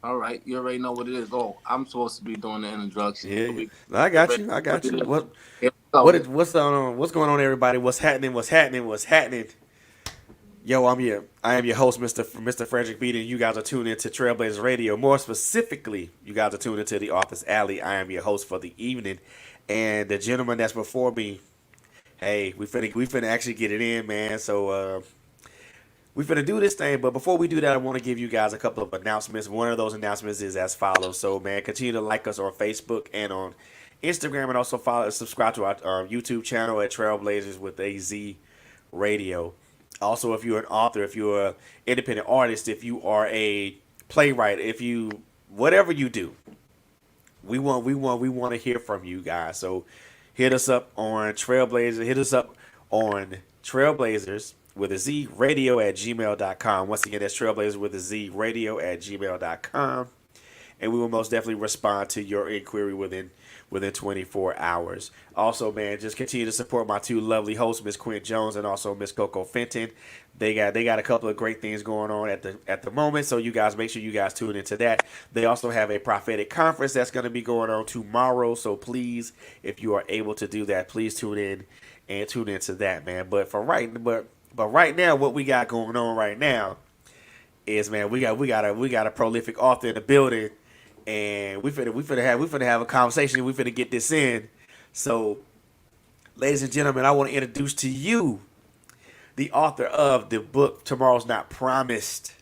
All right, you already know what it is. Oh, I'm supposed to be doing the introduction. Yeah, So yeah. we I get got ready you. I what got it you. is. What Here we go. what's on? What's going on, everybody? What's happening? What's happening? What's happening? Yo, I am your host, Mr. Frederick Beat, and you guys are tuned into Trailblazers Radio. More specifically, you guys are tuned into the Office Alley. I am your host for the evening, and the gentleman that's before me. Hey, we finna actually get it in, man. So we finna do this thing, but before we do that, I want to give you guys a couple of announcements. One of those announcements is as follows. So, man, continue to like us on Facebook and on Instagram, and also subscribe to our YouTube channel at Trailblazers with AZ Radio. Also, if you're an author, if you're an independent artist, if you are a playwright, if you whatever you do, we want to hear from you guys. So hit us up on Trailblazers. Hit us up on Trailblazers with a Z radio at gmail.com. Once again, that's Trailblazers with a Z radio at gmail.com. And we will most definitely respond to your inquiry within 24 hours. Also, man, just continue to support my two lovely hosts, Miss Quint Jones and also Miss Coco Fenton. They got a couple of great things going on at the moment, so you guys make sure you guys tune into that. They also have a prophetic conference that's going to be going on tomorrow, so please, if you are able to do that, please tune in and tune into that, man. But right now, what we got going on right now is, man, we got a prolific author in the building, and we finna have a conversation. We finna get this in. So, ladies and gentlemen, I want to introduce to you the author of the book "Tomorrow's Not Promised."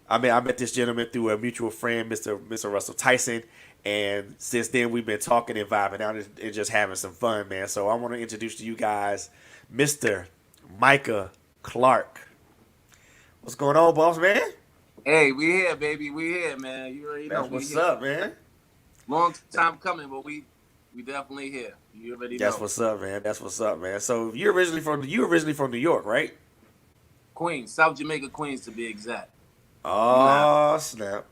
I met this gentleman through a mutual friend, Mr. Russell Tyson, and since then we've been talking and vibing out and just having some fun, man. So I want to introduce to you guys Mr. Micah Clark. What's going on, boss man? Hey, we here, baby. We here, man. You already know That's we what's here. up, man. Long time coming, but we definitely here. You already That's know. what's up, man. That's what's up, man. So you originally from New York, right? Queens, South Jamaica, Queens to be exact. You know how Oh snap!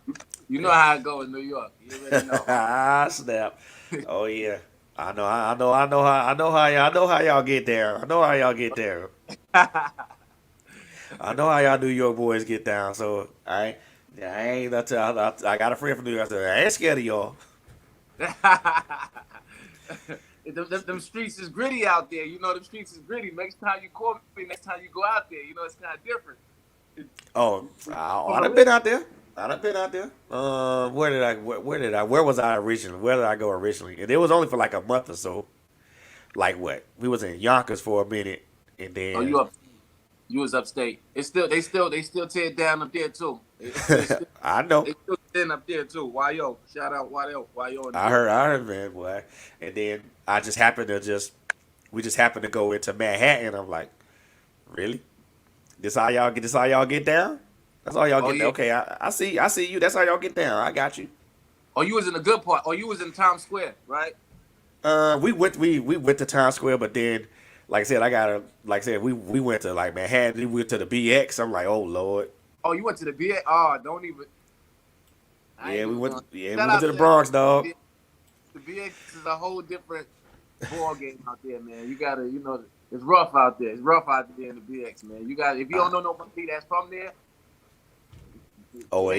you know how it go in New York. You already know. Ah snap! Oh yeah, I know how y'all get there. I know how y'all get there. I know how y'all New York boys get down. So I ain't I got a friend from New York. I said I ain't scared of y'all. Them streets is gritty out there. You know, them streets is gritty. Next time you call me, next time you go out there, you know, it's kind of different. Oh, From I've been out there. I've been out there. Where was I originally? Where did I go originally? And it was only for like a month or so. Like what? We was in Yonkers for a minute, and oh, then you was upstate. It's still they still tear it down up there too. I know. They still tearing up there too. Yo? Shout out yo in the building. I heard, man, boy. And then I just happened to we just happened to go into Manhattan. I'm like, really? This how y'all get down? That's all y'all Oh get down. yeah. Okay, I see you. That's how y'all get down. I got you. Oh, you was in the good part. Oh, you was in Times Square, right? We went to Times Square, but then, like I said, we went to like Manhattan. We went to the BX. I'm like, oh Lord. Oh, you went to the BA. Oh, don't even. I ain't Yeah, we even went. going. Yeah, we Shout went out to the to that. Bronx, dog. The BX is a whole different ball game out there, man. You gotta, it's rough out there. It's rough out there in the BX, man. You got if you Uh, don't know nobody that's from there, oh it yeah,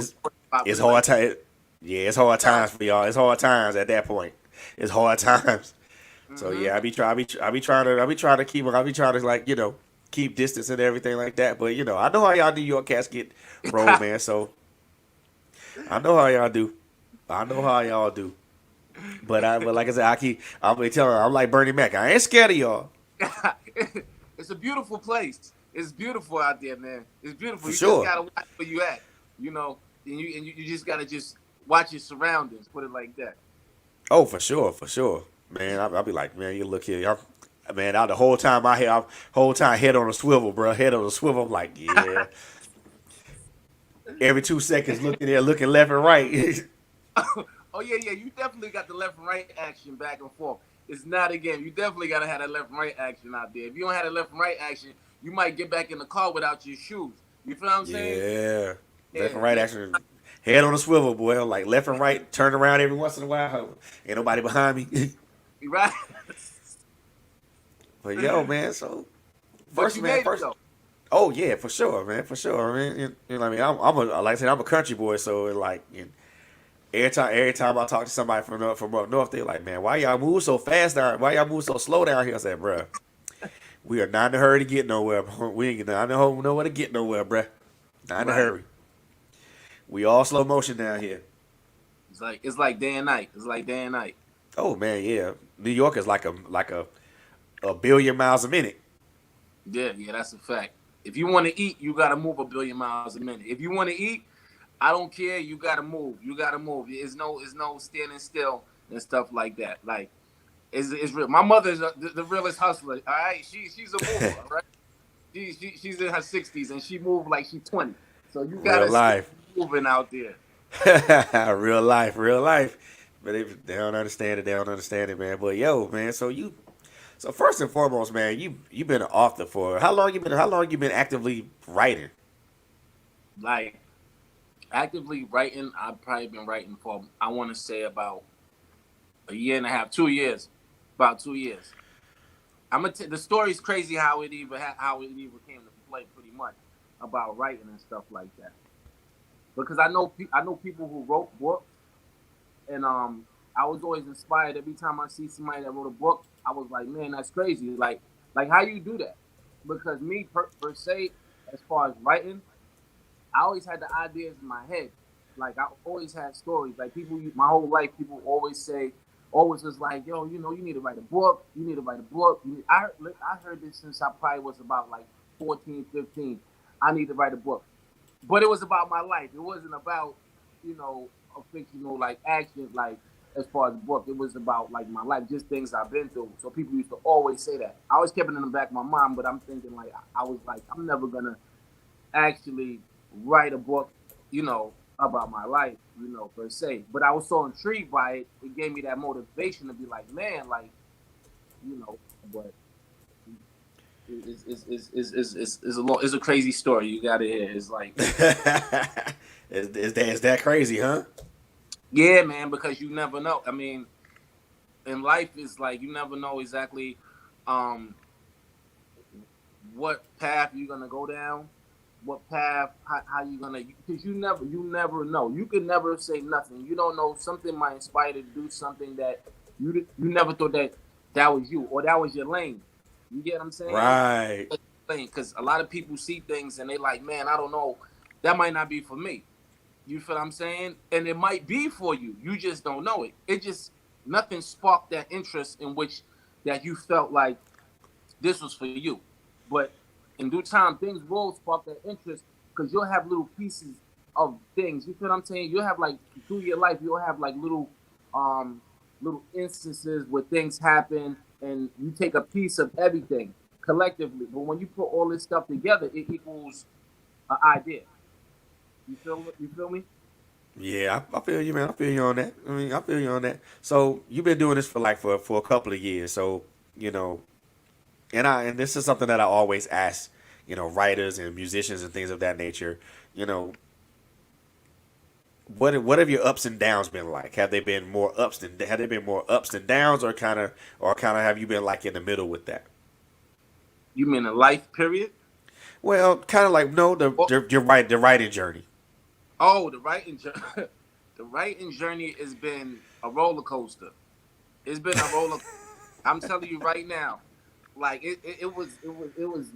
ain't gonna pop it's with it hard like that. time. Yeah, it's hard times for y'all. It's hard times at that point. It's hard times. So Mm-hmm. yeah, I be trying to like keep distance and everything like that. But I know how y'all New York cats get rolled, man. So I know how y'all do. I know how y'all do. But like I said, I'm gonna tell her I'm like Bernie Mac. I ain't scared of y'all It's a beautiful place. It's beautiful out there, man. It's beautiful. for You just sure. gotta watch where you at, and you just gotta just watch your surroundings. Put it like that. Oh, for sure, for sure, man. I'll be like, man, you look here, y'all. Man, out the whole time whole time head on a swivel, bro. Head on a swivel. I'm like, yeah. Every 2 seconds, looking there, looking left and right. Oh yeah, yeah. You definitely got the left and right action back and forth. It's not a game. You definitely gotta have that left and right action out there. If you don't have that left and right action, you might get back in the car without your shoes. You feel what I'm saying? Yeah, Yeah, left and right yeah. action. Head on a swivel, boy. I'm like left and right, turn around every once in a while. Ain't nobody behind me. You right. But yo, man. So But first, you man, made it first. though. Oh yeah, for sure, man, for sure, man. You know what I mean? I'm a like I said, I'm a country boy, so like every time I talk to somebody from up north, they're like, man, why y'all move so fast down? Why y'all move so slow down here? I said, bruh, we are not in a hurry to get nowhere. We ain't not in nowhere to get nowhere, bruh. Not in a Right. hurry. We all slow motion down here. It's like day and night. It's like day and night. Oh man, yeah. New York is like a billion miles a minute. Yeah, yeah, that's a fact. If you want to eat, you gotta move a billion miles a minute. If you want to eat, I don't care. You gotta move. You gotta move. It's no standing still and stuff like that. Like it's real. My mother's the realest hustler. All right, she's a mover. All right, she's in her 60s and she moved like she's 20. So you Real gotta stay life. moving out there. Real life, real life. But they don't understand it. They don't understand it, man. But yo, man. So first and foremost, man, you've been an author for how long? You been actively writing? Like actively writing, I've probably been writing for I want to say about a year and a half, 2 years, about 2 years. The story's crazy how it even came to play pretty much about writing and stuff like that. Because I know people who wrote books, and I was always inspired every time I see somebody that wrote a book. I was like, man, that's crazy. Like how you do that? Because me per se, as far as writing, I always had the ideas in my head. Like I always had stories. Like my whole life, people always was like, yo, you need to write a book. You need to write a book. I heard this since I probably was about like 14, 15. I need to write a book, but it was about my life. It wasn't about a fictional like action like as far as the book. It was about like my life, just things I've been through. So people used to always say that. I always kept it in the back of my mind, but I'm thinking like I was like I'm never gonna actually write a book, about my life, per se. But I was so intrigued by it, it gave me that motivation to be like, man, like, but it's a crazy story. You got to hear. It's like, Is that crazy, huh? yeah, man, because you never know. I mean, in life, it's like you never know exactly um, what path you're gonna go down, what path, how you gonna, because you never know. You can never say nothing. You don't know, something might inspire you to do something that you never thought that was you or that was your lane. You get what I'm saying? Right. Because a lot of people see things and they like, man, I don't know, that might not be for me. You feel what I'm saying? And it might be for you. You just don't know it. It just nothing sparked that interest in which that you felt like this was for you. But in due time, things will spark that interest because you'll have little pieces of things. You feel what I'm saying? You'll have like through your life, you'll have like um, little instances where things happen, and you take a piece of everything collectively. But when you put all this stuff together, it equals an idea. You feel me? Yeah, I feel you, man. I feel you on that. I mean, I feel you on that. So you've been doing this for a couple of years. So you know, and this is something that I always ask, writers and musicians and things of that nature. You know, what have your ups and downs been like? Have they been more ups and downs, or kind of have you been like in the middle with that? You mean a life period? Well, kind of like no, Oh, the writing journey. oh, the writing journey. The writing journey has been a roller coaster. It's been a roller. I'm telling you right now, like it was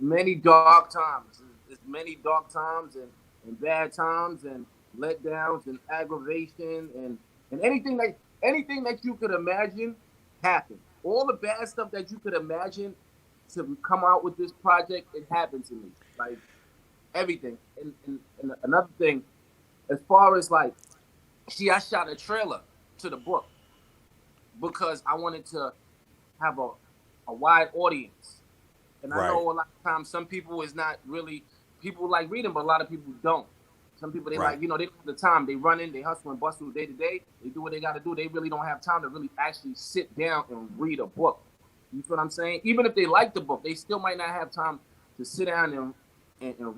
many dark times. It's many dark times and bad times and letdowns and aggravation and anything that you could imagine happened. All the bad stuff that you could imagine to come out with this project, it happened to me. Like everything. And another thing, as far as like, see, I shot a trailer to the book because I wanted to have a wide audience. And I Right, know a lot of times some people is not really people like reading, but a lot of people don't. Some people they right. like, they don't have the time. They run in, they hustle and bustle day to day. They do what they got to do. They really don't have time to really actually sit down and read a book. You feel what I'm saying? Even if they like the book, they still might not have time to sit down and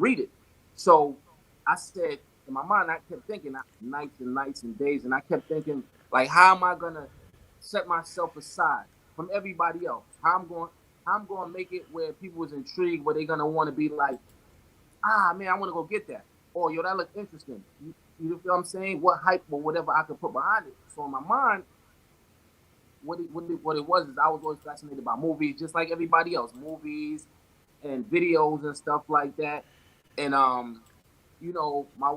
read it. So I said in my mind, I kept thinking nights and nights and days, and I kept thinking like, how am I gonna set myself aside from everybody else? How I'm going to make it where people is intrigued, where they're gonna want to be like, Man, I want to go get that. Or yo, that looks interesting. You feel what I'm saying? What hype or whatever I could put behind it. So in my mind, what it was is I was always fascinated by movies, just like everybody else, movies and videos and stuff like that. And my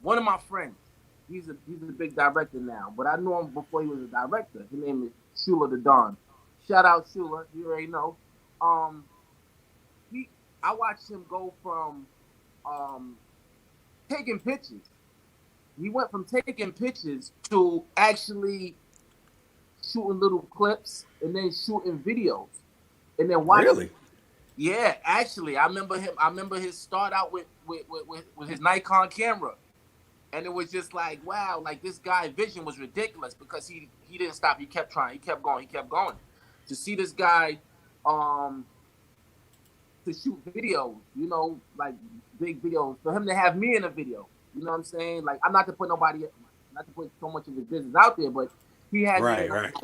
one of my friends, he's a big director now, but I knew him before he was a director. His name is Shula the Don. Shout out Shula, you already know. Um, he I watched him go from um taking pictures. He went from taking pictures to actually shooting little clips and then shooting videos and then watching. Really? Yeah, actually, I remember him. I remember his start out with his Nikon camera, and it was just like, wow, like this guy's vision was ridiculous because he didn't stop. He kept trying. He kept going. He kept going. To see this guy, um, to shoot videos, like big videos, for him to have me in a video, you know what I'm saying? Like, I'm not to put so much of his business out there, but he had me Right, in right.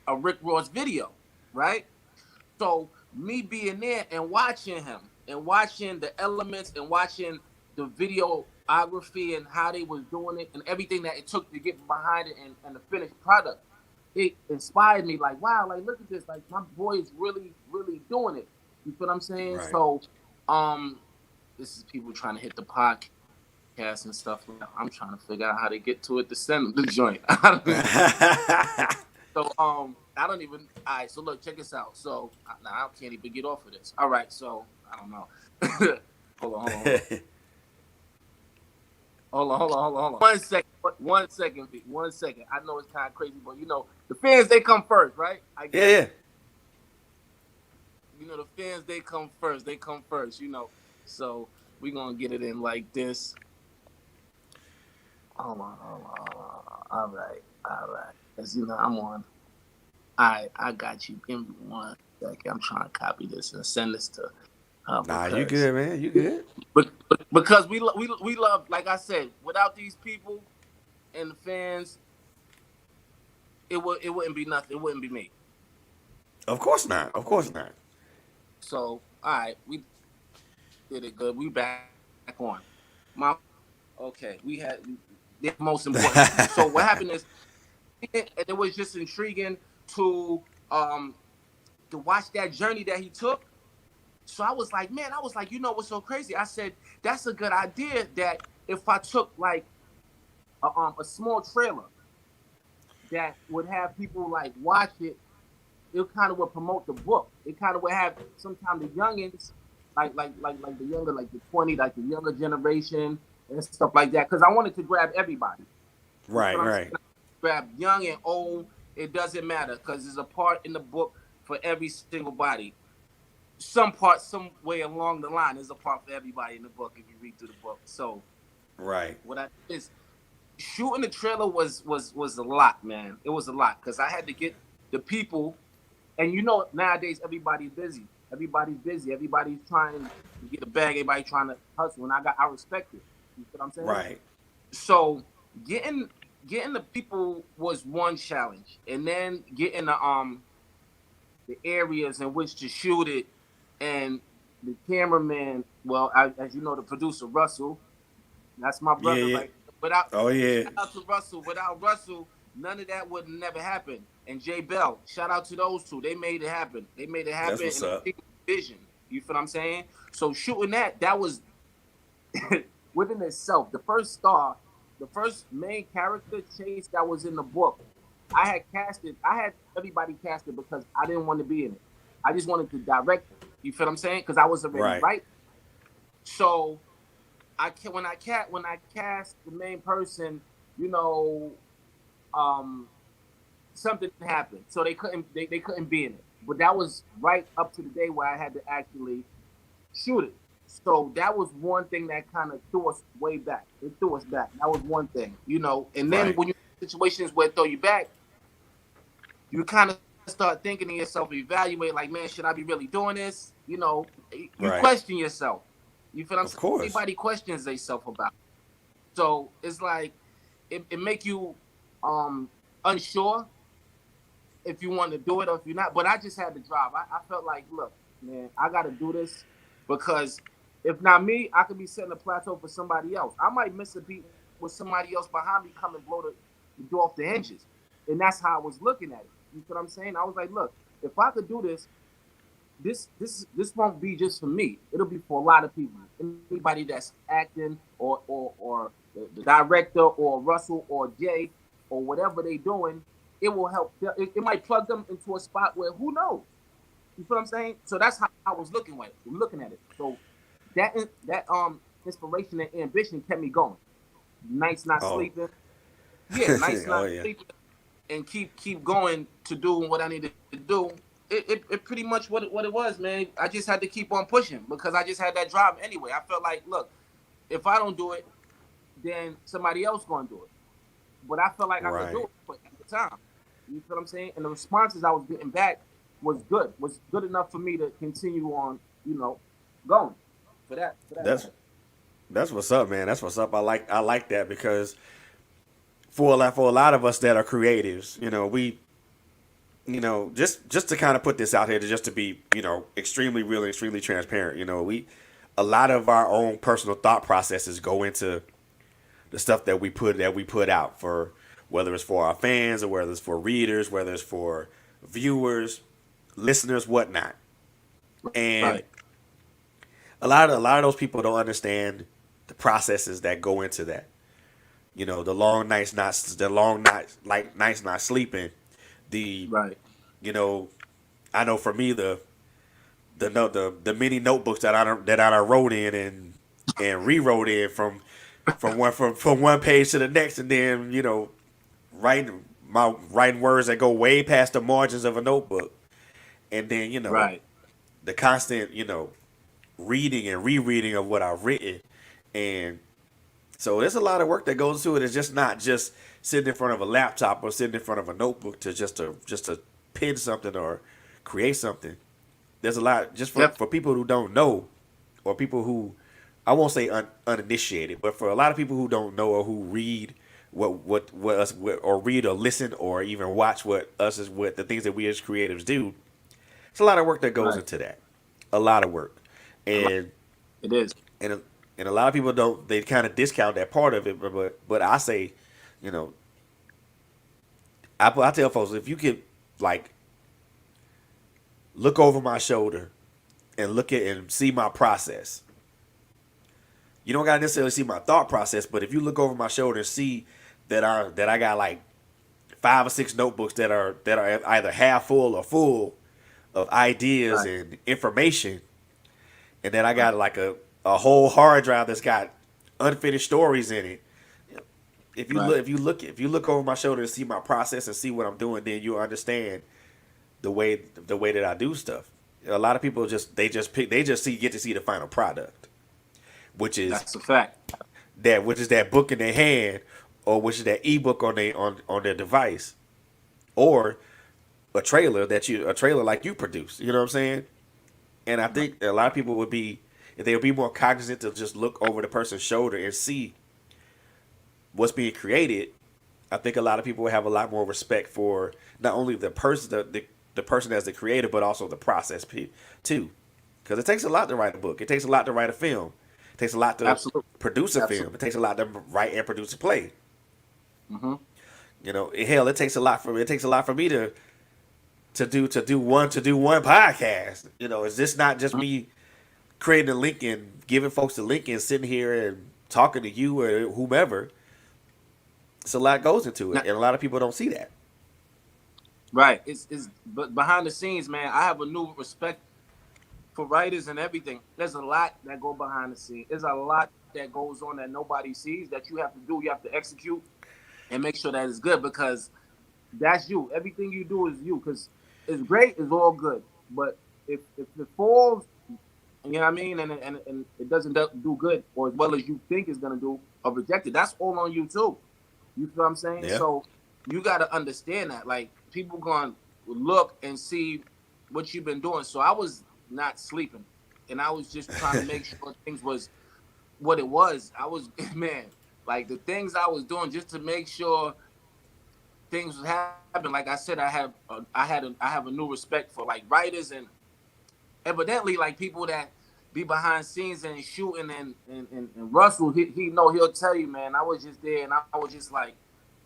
a Rick Ross video, right? So me being there and watching him and watching the elements and watching the videography and how they was doing it and everything that it took to get behind it and the finished product, it inspired me. Like, wow, like look at this, like my boy is really, really doing it. You feel what I'm saying? Right. So, um, this is people trying to hit the podcast and stuff. I'm trying to figure out how to get to it to send them the joint. So I don't even. All right, so look, check this out. So now I can't even get off of this. All right, so I don't know. Hold on. 1 second, 1 second, V, 1 second. I know it's kind of crazy, but the fans they come first, right? I Yeah, get it. yeah. The fans they come first. They come first. So we gonna get it in like this. Hold on. All right. Cause I'm on. I got you. Give me 1 second. I'm trying to copy this and send this to her Nah, you good, man. You good. because we love, like I said, without these people and the fans, it wouldn't be nothing. It wouldn't be me. Of course not. Of course not. So all right, we did it good. We back on. My okay, we had the most important. So what happened is, and it was just intriguing to um to watch that journey that he took. So I was like, man, what's so crazy? I said, that's a good idea that if I took like a small trailer that would have people like watch it, it kind of would promote the book. It kind of would have sometimes the youngins, like the younger, like the 20, like the younger generation and stuff like that. Because I wanted to grab everybody. You know Right, what I'm saying? right. Grab young and old. It doesn't matter because there's a part in the book for every single body. Some part, some way along the line, there's a part for everybody in the book if you read through the book. So Right. what I did is shooting the trailer was a lot, man. It was a lot because I had to get the people, and nowadays everybody's busy. Everybody's busy. Everybody's trying to get a bag. Everybody trying to hustle, and I respect it. You know what I'm saying? Right. So getting getting the people was one challenge, and then getting the areas in which to shoot it, and the cameraman. Well, as you know, the producer Russell. That's my Yeah, brother, yeah. right? Without Oh yeah. Shout out to Russell. Without Russell, none of that would never happen. And Jay Bell, shout out to those two. They made it happen. They made it That's happen, what's and they up. see vision. You feel what I'm saying? So shooting that was within itself. The first main character Chase that was in the book. I had everybody casted because I didn't want to be in it. I just wanted to direct it. You feel what I'm saying? Because I was already Right. right. So when I cast the main person, you know, um, something happened, so they couldn't be in it. But that was right up to the day where I had to actually shoot it. So that was one thing that kind of threw us way back. It threw us back. That was one thing, And then Right. when you situations where it throw you back, you kind of start thinking to yourself, evaluate, like, man, should I be really doing this? You Right. question yourself. You feel what I'm Of saying? course. Everybody questions themselves about it. So it's like it make you unsure if you want to do it or if you're not. But I just had to drive. I felt like, look, man, I got to do this because If not me, I could be setting a plateau for somebody else. I might miss a beat with somebody else behind me come and blow the door off the hinges. And that's how I was looking at it. You feel what I'm saying? I was like, look, if I could do this, this won't be just for me. It'll be for a lot of people. Anybody that's acting or the director or Russell or Jay or whatever they doing, it will help. It might plug them into a spot where who knows. You feel what I'm saying? So that's how I was looking at it. So that inspiration and ambition kept me going. Nights not Oh, sleeping. Yeah, nights oh not yeah. sleeping and keep going to do what I needed to do. It pretty much what it was, man. I just had to keep on pushing because I just had that drive anyway. I felt like, look, if I don't do it, then somebody else gonna do it. But I felt like I could Right. do it at the time. You feel what I'm saying? And the responses I was getting back was good enough for me to continue on, going for that That's matter. that's what's up, man. That's what's up. I like that because for a lot of us that are creatives, just to kind of put this out here, just to be, extremely real, and extremely transparent. A lot of our own personal thought processes go into the stuff that we put out for, whether it's for our fans or whether it's for readers, whether it's for viewers, listeners, whatnot. And Right, a lot of those people don't understand the processes that go into that. The long nights not sleeping. The right, you know I know for me the many notebooks that I wrote in and rewrote in from one page to the next, and then writing words that go way past the margins of a notebook, and then right. the constant reading and rereading of what I've written. And so there's a lot of work that goes into it. It's just not just sitting in front of a laptop or sitting in front of a notebook to pin something or create something. There's a lot just for, Def- for people who don't know, or people who, I won't say uninitiated, but for a lot of people who don't know or who read what us or read or listen or even watch what the things that we as creatives do. It's a lot of work that goes right. into that. A lot of work. A lot. And It is. and and a lot of people don't, they kind of discount that part of it, but I say, you know, I tell folks, if you could, like, look over my shoulder and look at and see my process. You don't gotta necessarily see my thought process, but if you look over my shoulder and see that I got like 5 or 6 notebooks that are either half full or full of ideas Right, and information, and then I got right, like a whole hard drive that's got unfinished stories in it. right. If you look over my shoulder and see my process and see what I'm doing, then you'll understand the way that I do stuff. A lot of people get to see the final product, which is That's a fact. that book in their hand, or which is that ebook on their device, or a trailer like you produce. You know what I'm saying? And I think a lot of people would be, if they would be more cognizant to just look over the person's shoulder and see what's being created. I think a lot of people would have a lot more respect for not only the person as the creator, but also the process too. Because it takes a lot to write a book. It takes a lot to write a film. It takes a lot to Absolutely, produce a film. absolutely. It takes a lot to write and produce a play. Hmm. Hell, it takes a lot for me to do one podcast. Is this not just me creating a link and giving folks the link and sitting here and talking to you or whomever? It's a lot goes into it, and a lot of people don't see that. Right. But behind the scenes, man, I have a new respect for writers and everything. There's a lot that go behind the scenes. There's a lot that goes on that nobody sees that you have to do. You have to execute and make sure that it's good because that's you. Everything you do is you. Because it's great, it's all good. But if it falls, you know what I mean, and it doesn't do good or as well as you think it's gonna do or rejected, that's all on you too. You feel what I'm saying? Yeah. So you got to understand that. Like people going to look and see what you've been doing. So I was not sleeping, and I was just trying to make sure things was what it was. I was man, like the things I was doing just to make sure things was happening. Like I said, I have a new respect for like writers and evidently like people that be behind scenes and shooting and Russell, he'll tell you, man, I was just there and I was just like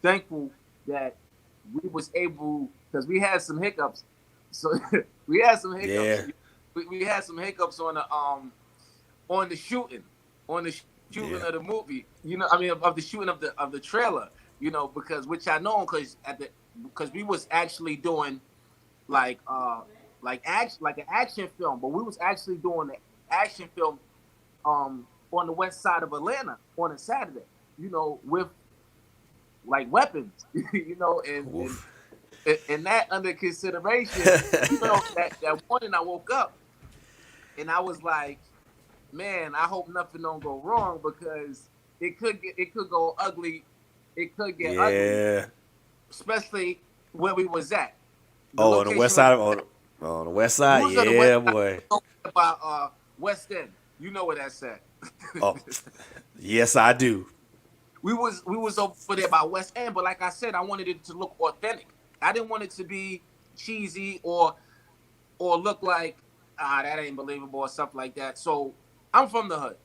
thankful that we was able, because we had some hiccups. So we had some hiccups. Yeah. We had some hiccups on the shooting, on the shooting of the Yeah. movie. I mean, of the shooting of the trailer. Because which I know, because we was actually doing like like an action film, but we was actually doing the action film on the west side of Atlanta on a Saturday. With like weapons. And Oof. and that under consideration. That morning I woke up and I was like, man, I hope nothing don't go wrong because it could go ugly. It could get ugly, Yeah. especially where we was at. The Oh, on the west location we side. was at. On the west We side. was on the west Yeah, side boy. by West End. You know where that's at. Oh, yes, I do. We was over there by West End, but like I said, I wanted it to look authentic. I didn't want it to be cheesy or look like that ain't believable or stuff like that. So I'm from the hood.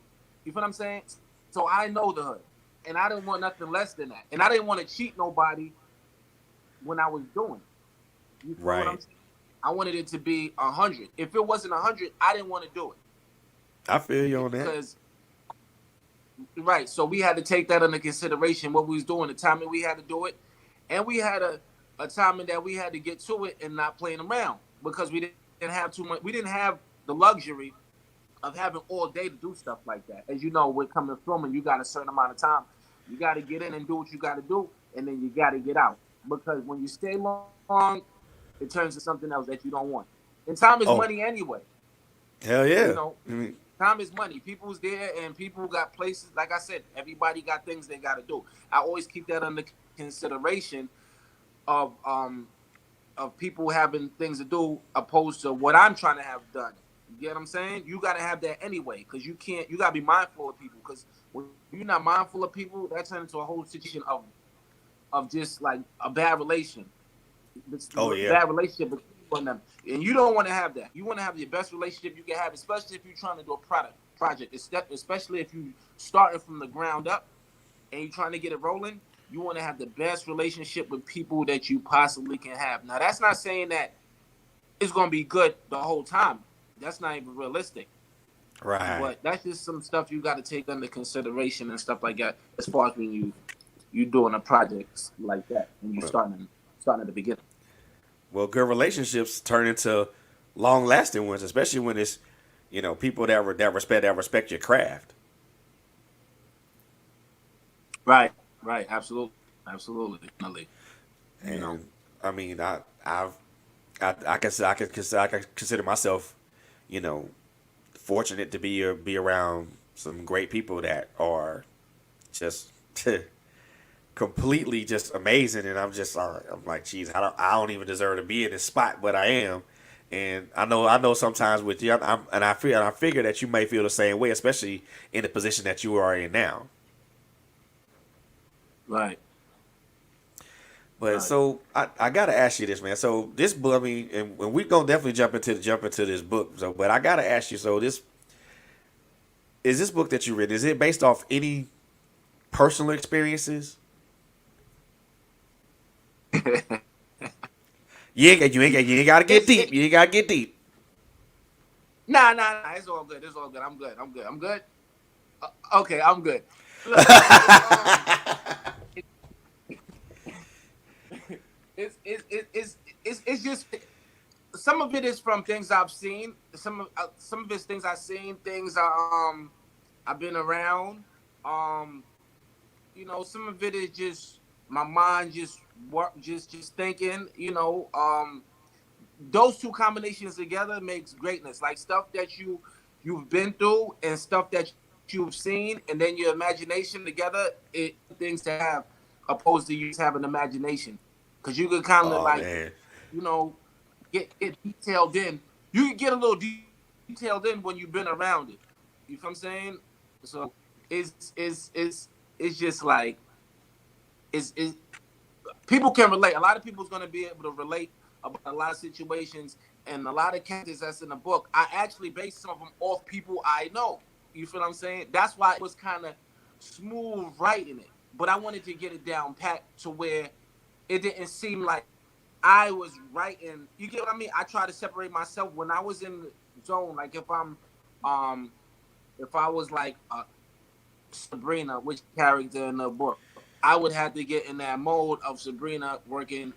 You feel what I'm saying? So I know the hood, and I didn't want nothing less than that, and I didn't want to cheat nobody when I was doing it. You feel what I'm Right. saying? I wanted it to be 100. If it wasn't 100, I didn't want to do it I feel you on that. because right. So we had to take that under consideration what we was doing, the timing we had to do it, and we had a timing that we had to get to it and not playing around because we didn't have too much. We didn't have the luxury of having all day to do stuff like that. As you know, we're coming from and you got a certain amount of time. You got to get in and do what you got to do, and then you got to get out because when you stay long, it turns to something else that you don't want. And time is money Oh, anyway. hell You yeah. know, I mean, time is money. People's there and people got places. Like I said, everybody got things they got to do. I always keep that under consideration of people having things to do opposed to what I'm trying to have done. You get what I'm saying? You got to have that anyway because you can't. You got to be mindful of people because when you're not mindful of people, that turns into a whole situation of just like a bad relation. It's oh a yeah. bad relationship between you and them, and you don't want to have that. You want to have the best relationship you can have, especially if you're trying to do a project. Especially if you starting from the ground up and you're trying to get it rolling. You want to have the best relationship with people that you possibly can have. Now, that's not saying that it's going to be good the whole time. That's not even realistic. Right. But that's just some stuff you got to take under consideration and stuff like that. As far as when you doing a project like that and you Well, starting at the beginning. well, good relationships turn into long lasting ones, especially when it's people that respect your craft. Right, right, absolutely, definitely. You know, And I mean, I can consider myself, you know, fortunate to be around some great people that are just completely just amazing, and I'm like, geez, I don't even deserve to be in this spot, but I am. And I know sometimes with you, I figure that you may feel the same way, especially in the position that you are in now. right, But right. so I gotta ask you this, man. So this book, I mean, and we gonna definitely jump into this book. So, but I gotta ask you. So this book that you read, is it based off any personal experiences? You ain't gotta get it's deep. You ain't gotta get deep. nah. It's all good. It's all good. I'm good. Okay, I'm good. Look, it's just some of it is from things I've seen. Some of it's things I've seen. Things I've been around. Um, some of it is just my mind just work just thinking. Those two combinations together makes greatness. Like stuff that you've been through and stuff that you've seen, and then your imagination together. It things to have opposed to you just having imagination, because you could kind of Oh like man. you know get detailed in. You can get a little detailed in when you've been around it. You feel what I'm saying? So it's just like it's people can relate. A lot of people's gonna be able to relate about a lot of situations and a lot of characters that's in the book, I actually based some of them off people I know. You feel what I'm saying? That's why it was kind of smooth writing it. But I wanted to get it down pat to where it didn't seem like I was writing. You get what I mean? I try to separate myself when I was in the zone. Like um, if I was like Sabrina, which character in the book, I would have to get in that mode of Sabrina working,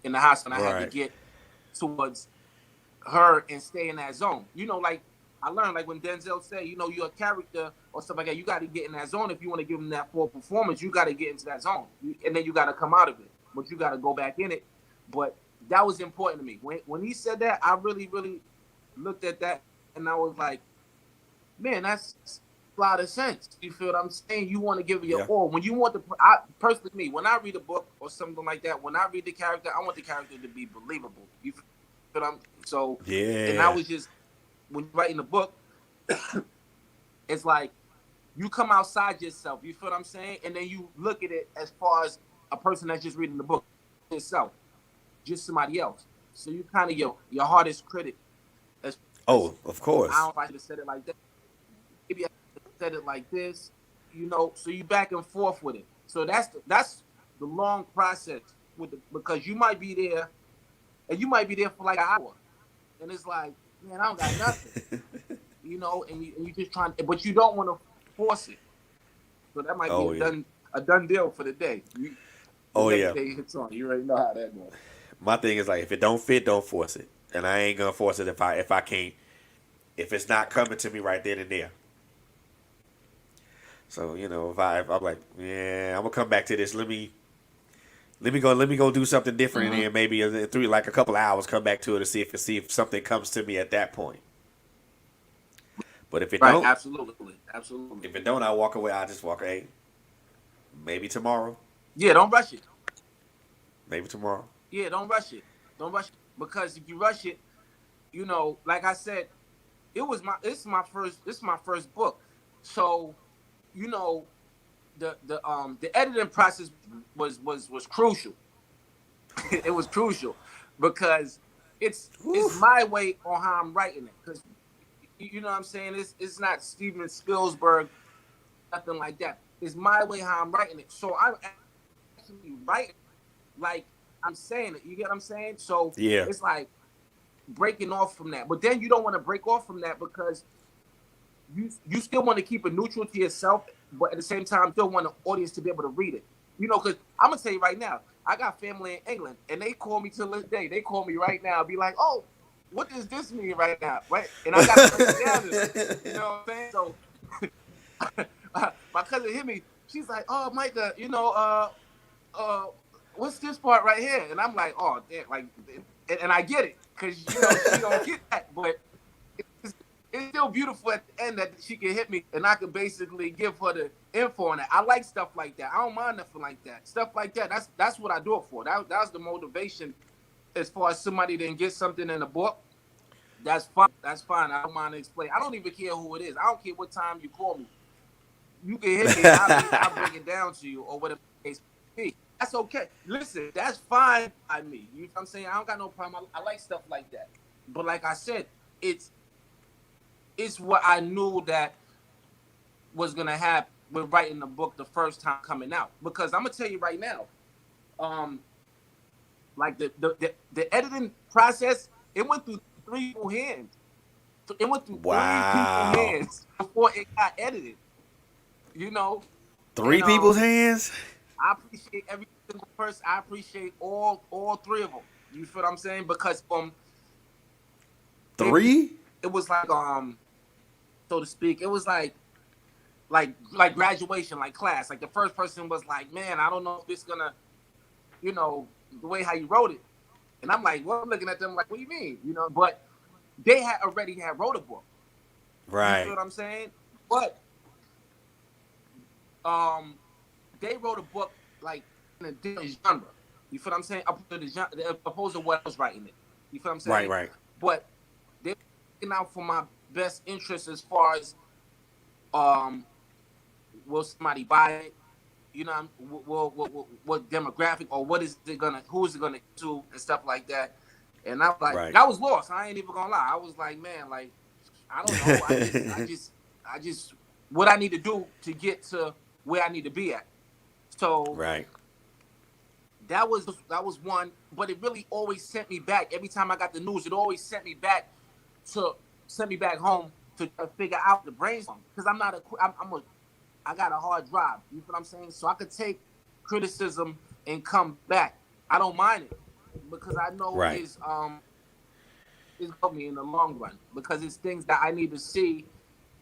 in the hospital. I had to Right. get towards her and stay in that zone. Like I learned, like when Denzel said, you're a character or stuff like that, you got to get in that zone if you want to give them that full performance. You got to get into that zone, and then you got to come out of it, but you got to go back in it. But that was important to me. When he said that, I really, really looked at that, and I was like, man, that's a lot of sense. You feel what I'm saying? You want to give it your Yeah. all. When you want to, I personally, me, when I read a book or something like that, when I read the character, I want the character to be believable. You feel what I'm so? And I Yeah. was just when you're writing a book, it's like you come outside yourself. You feel what I'm saying? And then you look at it as far as a person that's just reading the book itself, just somebody else. So you kind of your hardest critic. As Oh, of I course. don't know if I should have said it like that. Maybe I said it like this. So you back and forth with it. So that's the long process because you might be there and you might be there for like an hour, and it's like, man, I don't got nothing. And you just trying, but you don't want to force it. So that might be Oh a yeah. done deal for the day. The Oh next yeah. day hits on. You already know how that goes. My thing is like if it don't fit, don't force it. And I ain't gonna force it if I can't if it's not coming to me right then and there. So if I'm like, yeah, I'm gonna come back to this. Let me go do something different, and Mm-hmm. then maybe through like a couple of hours, come back to it to see if something comes to me at that point. But Right, absolutely, absolutely. if it don't, I walk away. I just walk. Hey, maybe tomorrow. Yeah, don't rush it. Maybe tomorrow. Yeah, don't rush it. Don't rush it because if you rush it, like I said, this is my first book. So, you know, the editing process was crucial. It was crucial because it's Oof. my way on how I'm writing it. Because you know what I'm saying? It's not Steven Spielberg, nothing like that. It's my way how I'm writing it. So I'm actually writing like I'm saying it. You get what I'm saying? So Yeah. it's like breaking off from that. But then you don't want to break off from that because you still want to keep it neutral to yourself, but at the same time, still want the audience to be able to read it. Because I'm gonna tell you right now, I got family in England, and they call me to this day. They call me right now, be like, "Oh, what does this mean right now?" Right? And I gotta break it down to them. You know what I'm saying? So my cousin hit me. She's like, "Oh, Micah, uh, what's this part right here?" And I'm like, "Oh, damn!" Like, and I get it because she don't get that, but it's, it's still beautiful at the end that she can hit me and I could basically give her the info on it. I like stuff like that. I don't mind nothing like that. Stuff like that. That's what I do it for. That's the motivation as far as somebody didn't get something in the book. That's fine. That's fine. I don't mind to explain. I don't even care who it is. I don't care what time you call me. You can hit me and I'll break it down to you or whatever the case may be. That's okay. Listen, that's fine by me. You know what I'm saying? I don't got no problem. I like stuff like that. But like I said, it's it's what I knew that was gonna happen with writing the book the first time coming out. Because I'm gonna tell you right now, um, like the editing process, it went through three people's hands. It went through three people's Wow. hands before it got edited. You know, and Three people's hands. I appreciate every single person. I appreciate all three of them. You feel what I'm saying? Because it Three. it was like so to speak, it was like graduation, like class. Like the first person was like, "Man, I don't know if this gonna, the way how you wrote it." And I'm like, "Well, I'm looking at them like, what do you mean?" But they had already had wrote a book. You feel Right. what I'm saying? But um, they wrote a book like in a different genre. You feel what I'm saying? Opposed to what I was writing it. You feel what I'm Right. saying? Right. But they're looking out for my best interest as far as um, will somebody buy it? What demographic or what is it gonna? Who is it gonna to and stuff like that? And I was like, Right. I was lost. I ain't even gonna lie. I was like, man, like, I don't know. I just, what I need to do to get to where I need to be at. So Right. that was one, but it really always sent me back. Every time I got the news, it always to sent me back home to figure out the brainstorm because I got a hard drive. You know what I'm saying? So I could take criticism and come back. I don't mind it because I know Right. it's helped me in the long run because it's things that I need to see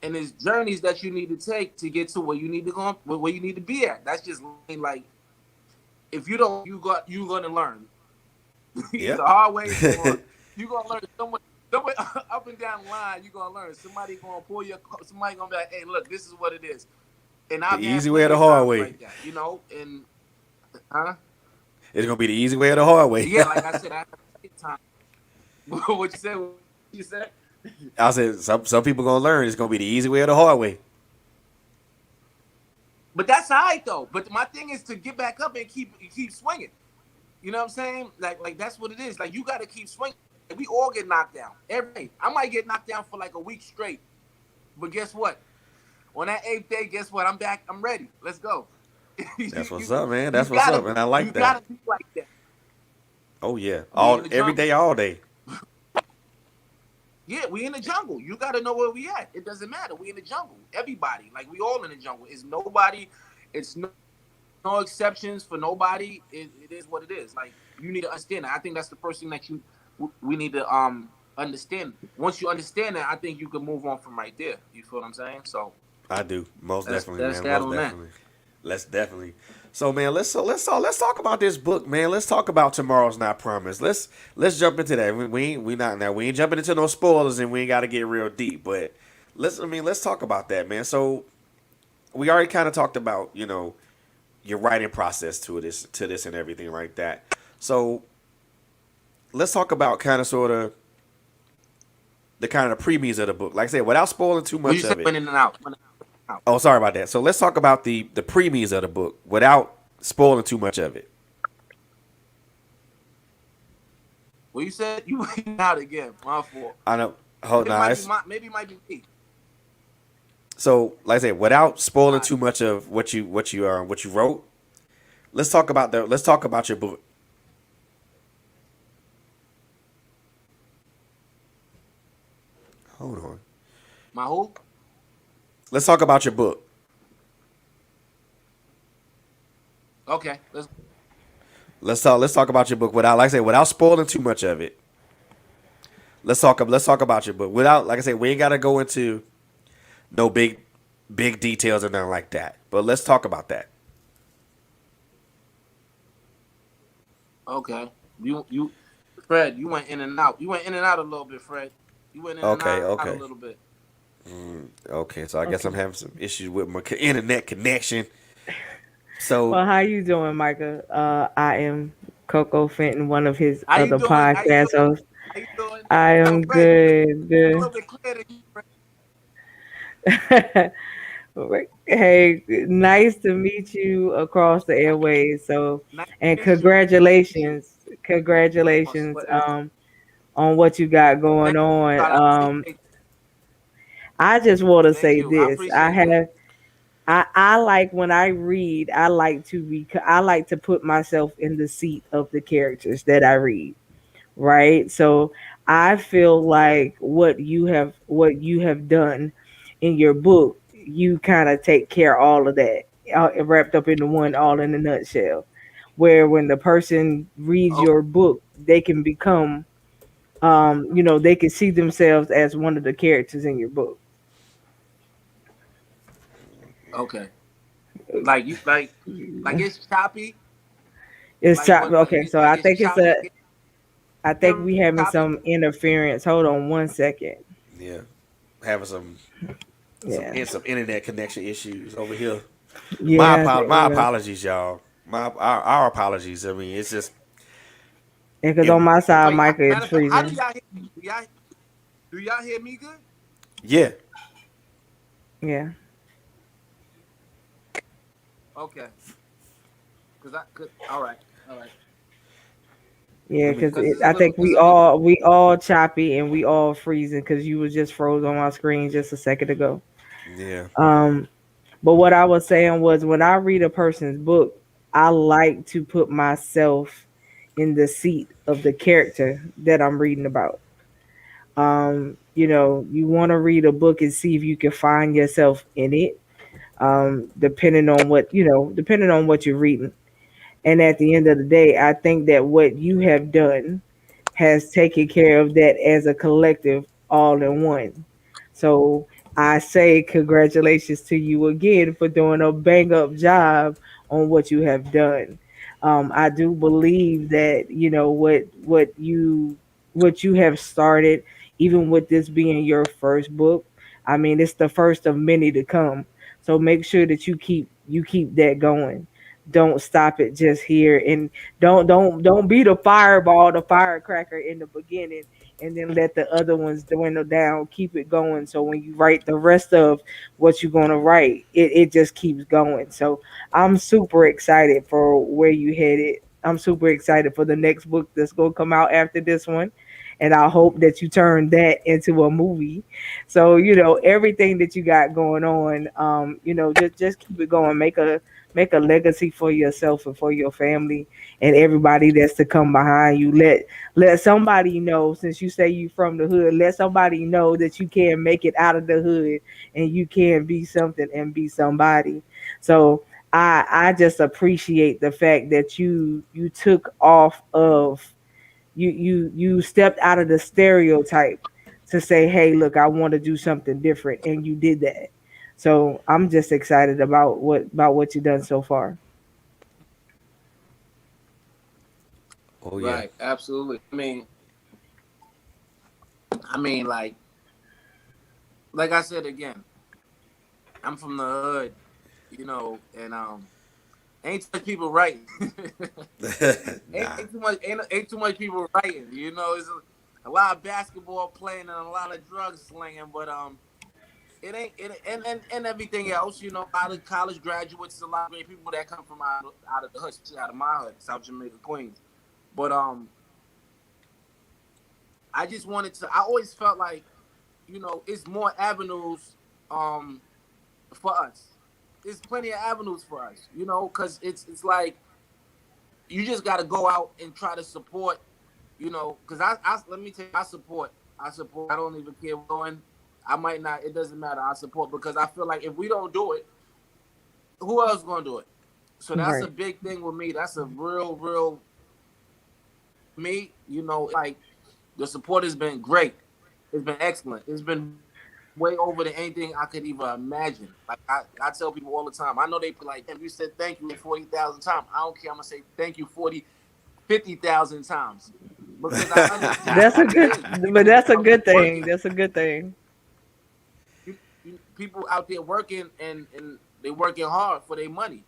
and it's journeys that you need to take to get to where you need to go, where you need to be at. That's just like if you don't, you gonna learn either Yep. hard way or you gonna learn somewhere up and down the line. You gonna learn. Somebody gonna be like, hey, look, this is what it is. And The I've had easy way or plenty the of hard times way. like that, and huh? It's gonna be the easy way or the hard way. Yeah, like I said, I have plenty of times. What you said? What you said? I said some people gonna learn. It's gonna be the easy way or the hard way. But that's all right though. But my thing is to get back up and keep swinging. You know what I'm saying? Like that's what it is. Like you got to keep swinging. We all get knocked down every day. I might get knocked down for like a week straight, but guess what? On that eighth day, guess what? I'm back. I'm ready. Let's go. That's what's you, up, man. you That's what's up, gotta and I you like that. gotta be like that. Oh yeah, We in all the every jungle. day, all day. Yeah, we in the jungle. You gotta know where we at. It doesn't matter. We in the jungle. Everybody, like we all in the jungle. It's nobody. It's no exceptions for nobody. It is what it is. Like you need to understand that. I think that's the first thing that we need to understand. Once you understand that, I think you can move on from right there. You feel what I'm saying? So I do most definitely, that's man. that Most on that. definitely. Let's definitely. So man, let's talk about this book, man. Let's talk about Tomorrow's Not Promised. Let's jump into that. We ain't jumping into no spoilers, and we ain't got to get real deep. But let's talk about that, man. So we already kind of talked about your writing process to this and everything like that. So let's talk about kind of sort of the kind of premies of the book. Like I said, without spoiling too What you much say? of it. Winning and out. Winning and out. Oh, sorry about that. So let's talk about the premies of the book without spoiling too much of it. What you said? You winning out again. My fault. I know. Hold It on. might be maybe it might be me. So, like I said, without All spoiling right. too much of what you wrote, let's talk about your book. Hold on. My who? Let's talk about your book. Okay. Let's. Let's talk about your book without, like I said, without spoiling too much of it. Let's talk about your book without, like I said, we ain't gotta go into no big details or nothing like that. But let's talk about that. Okay. Fred. You went in and out. You went in and out a little bit, Fred. You went in and Okay, out a okay, little bit. okay. So I guess I'm Okay. having some issues with my internet connection. So Well, how you doing, Micah? I am Coco Fenton, one of his How you other doing? How you podcast doing? hosts. How you doing? I Yo, am Fred, good, a good. little bit clear to you, Fred. Hey, nice to meet you across the airways. So, Nice and to meet you. Nice to meet you. congratulations, But it's on what you got going thank on. God. I appreciate. I just want to Thank say you. I this. appreciate that. I like when I read. I like to put myself in the seat of the characters that I read, right? So I feel like what you have done in your book, you kind of take care of all of that, wrapped up into one, all in a nutshell. Where when the person reads Okay. your book, they can become, they can see themselves as one of the characters in your book. Okay. Like it's choppy. It's Like top. what? Like Okay, it. so Like I it's think it's choppy. a. I think It's we having choppy. some interference. Hold on one second. yeah, having some Yeah, some internet connection issues over here. yeah, My apologies, y'all. Our apologies. I mean, it's just because it. on my side, Wait. Micah is Matter of fact, how do freezing. y'all hear me? Do y'all hear me good? Yeah. Yeah. Okay. Cause all right. All right. Yeah, I mean, because because I think it's a little. we all choppy and we all freezing because you was just froze on my screen just a second ago. yeah. Um, but what I was saying was when I read a person's book, I like to put myself in the seat of the character that I'm reading about. You know, you want to read a book and see if you can find yourself in it. Depending on what depending on what you're reading. And at the end of the day, I think that what you have done has taken care of that as a collective all in one. So I say congratulations to you again for doing a bang up job on what you have done. I do believe that what you have started, even with this being your first book. I mean, it's the first of many to come. So make sure that you keep that going. Don't stop it just here, and don't be the fireball, the firecracker in the beginning, and then let the other ones dwindle down. Keep it going. So when you write the rest of what you're gonna write, it just keeps going. So I'm super excited for where you headed. I'm super excited for the next book that's gonna come out after this one. And I hope that you turn that into a movie. So, everything that you got going on, just keep it going. Make a legacy for yourself and for your family and everybody that's to come behind you. Let somebody know, since you say you from the hood, let somebody know that you can make it out of the hood and you can be something and be somebody. So I just appreciate the fact that you took off of you stepped out of the stereotype to say, hey, look, I want to do something different, and you did that. So I'm just excited about what you've done so far. Oh yeah. Right, absolutely. I mean, like I said again, I'm from the hood, and ain't too much people writing. Nah. Ain't too much people writing. It's a lot of basketball playing and a lot of drugs slinging, but it ain't it and everything else. A lot of college graduates, a lot of great people that come from out of the hood, especially out of my hood, South Jamaica, Queens. But I just wanted to. I always felt like it's more avenues um for us. There's plenty of avenues for us, because it's like you just got to go out and try to support, because I let me tell you, I support. I don't even care what's going. I might not. It doesn't matter. I support because I feel like if we don't do it, who else gonna do it? So that's a Right. big thing with me. That's a real me. Like the support has been great. It's been excellent. It's been way over than anything I could even imagine. Like I tell people all the time. I know they be like, "Damn, you said thank you like 40,000 times." I don't care. I'm gonna say thank you 50,000 times because I understand That's what a it is. good, but People that's a out there good thing. working. That's a good thing. People out there working and they working hard for their money.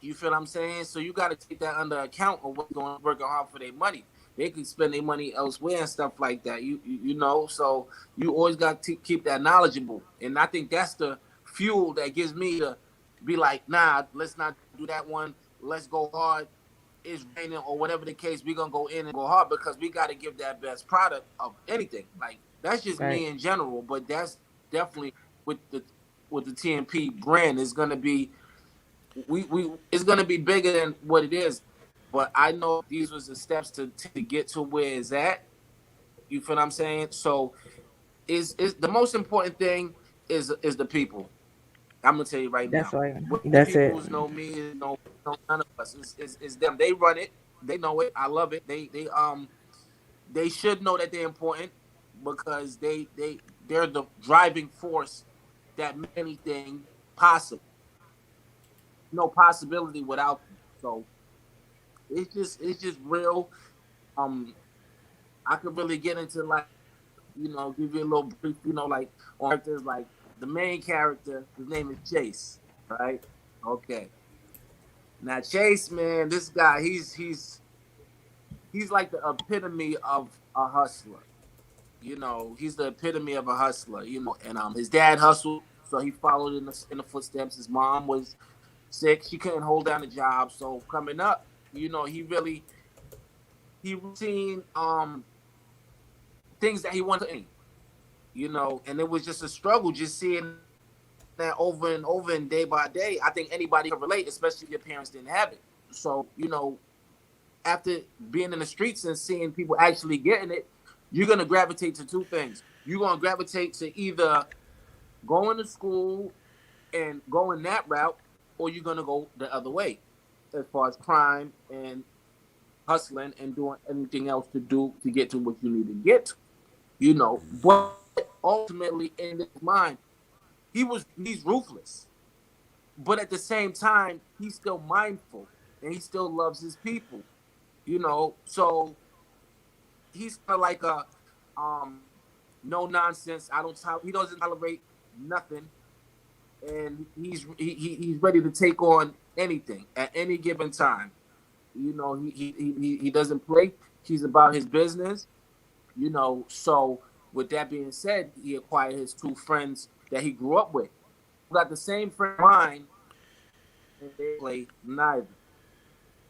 You feel what I'm saying? So you got to take that under account of what's going working hard for their money. They can spend their money elsewhere and stuff like that. You know. So you always got to keep that knowledgeable, and I think that's the fuel that gives me to be like, nah, let's not do that one. Let's go hard. It's raining or whatever the case. We're gonna go in and go hard because we got to give that best product of anything. Like that's just Right. me in general, but that's definitely with the TNP brand is gonna be we it's gonna be bigger than what it is. But I know these was the steps to take to get to where it's at. You feel what I'm saying? So is the most important thing is the people. I'm gonna tell you right That's now. right. What the That's it. peoples know me is no none of us. Is them. They run it. They know it. I love it. They should know that they're important because they're the driving force that make anything possible. No possibility without them. So it's just real. Um, I could really get into like give you a little brief, like on characters like the main character. His name is Chase, right? Okay. Now Chase, man, this guy, he's like the epitome of a hustler. He's the epitome of a hustler. And his dad hustled, so he followed in the footsteps. His mom was sick; she couldn't hold down a job. So coming up, he really he seen things that he wanted to attain, and it was just a struggle just seeing that over and over and day by day. I think anybody can relate, especially if your parents didn't have it. So, after being in the streets and seeing people actually getting it, you're gonna gravitate to two things. You're gonna gravitate to either going to school and going that route, or you're gonna go the other way, as far as crime and hustling and doing anything else to do to get to what you need to get to. But ultimately in his mind, he's ruthless, but at the same time, he's still mindful and he still loves his people. So he's kind of like a no nonsense. He doesn't tolerate nothing, and he's ready to take on anything at any given time. He doesn't play. He's about his business. So with that being said, he acquired his two friends that he grew up with. Got the same friend of mine, and they play neither.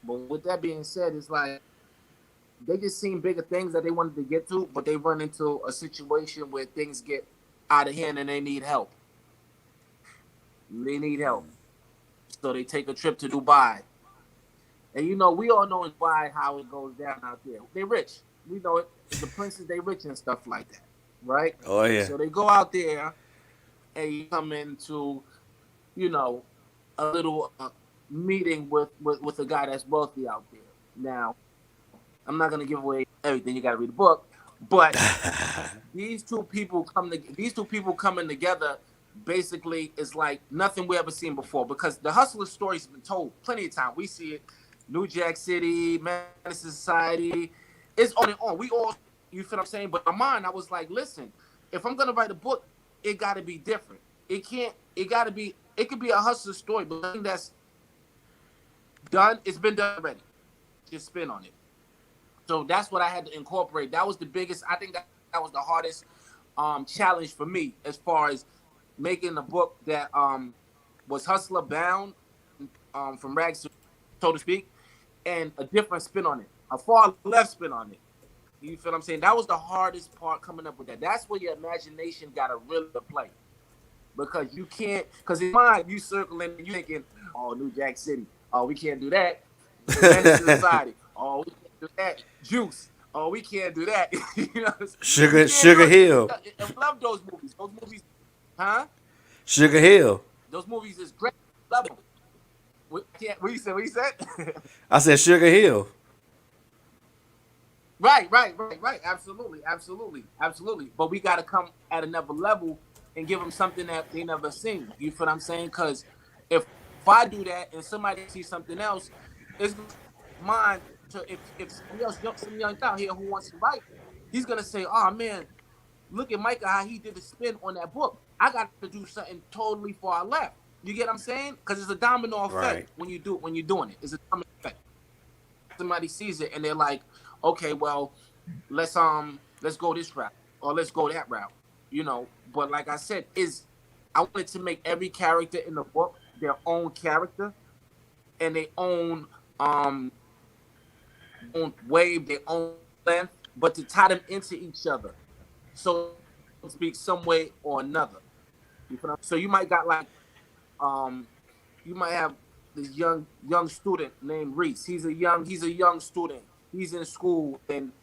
But with that being said, it's like they just seen bigger things that they wanted to get to, but they run into a situation where things get out of hand and they need help. They need help. So they take a trip to Dubai. And we all know in Dubai how it goes down out there. They rich. We know it. The princes, they rich and stuff like that. Right? Oh yeah. So they go out there and you come into, you know, a little meeting with a guy that's wealthy out there. Now, I'm not gonna give away everything. You got to read the book, but these two people coming together basically is like nothing we ever seen before because the hustler story's been told plenty of time. We see it, New Jack City, Madison Society. It's on and on. We all, you feel what I'm saying? But in my mind, I was like, listen, if I'm gonna write a book, it got to be different. It can't. It got to be. It could be a hustler story, but something that's done. It's been done already. Just spin on it. So that's what I had to incorporate. That was the biggest. I think that was the hardest challenge for me as far as making a book that was hustler bound from rags to, so to speak, and a different spin on it, a far left spin on it. You feel what I'm saying? That was the hardest part coming up with that. That's where your imagination got to really play because you can't. Because in mind you circling, you thinking, oh, New Jack City, oh, we can't do that. Madison Society, oh, we can't do that. Juice, oh, we can't do that. You know, you can't do Sugar it. Hill. I love those movies. Those movies, huh? Sugar Hill. Those movies is great. Love it. What you said? What you said? I said Sugar Hill. Right. Absolutely. But we got to come at another level and give them something that they never seen. You feel what I'm saying? Because if I do that and somebody sees something else, it's gonna mind to if somebody else, some young out here who wants to write, he's gonna say, "Oh man, look at Micah how he did a spin on that book. I got to do something totally far left." You get what I'm saying? Because it's a domino effect Right. when you're doing it. It's a domino effect. Somebody sees it and they're like, okay, well, let's go this route or let's go that route, But like I said, I wanted to make every character in the book their own character and their own wave, their own length, but to tie them into each other, so to speak, some way or another. You feel what I'm saying? So you might got like um you might have this young student named Reese. He's a young student. He's in school and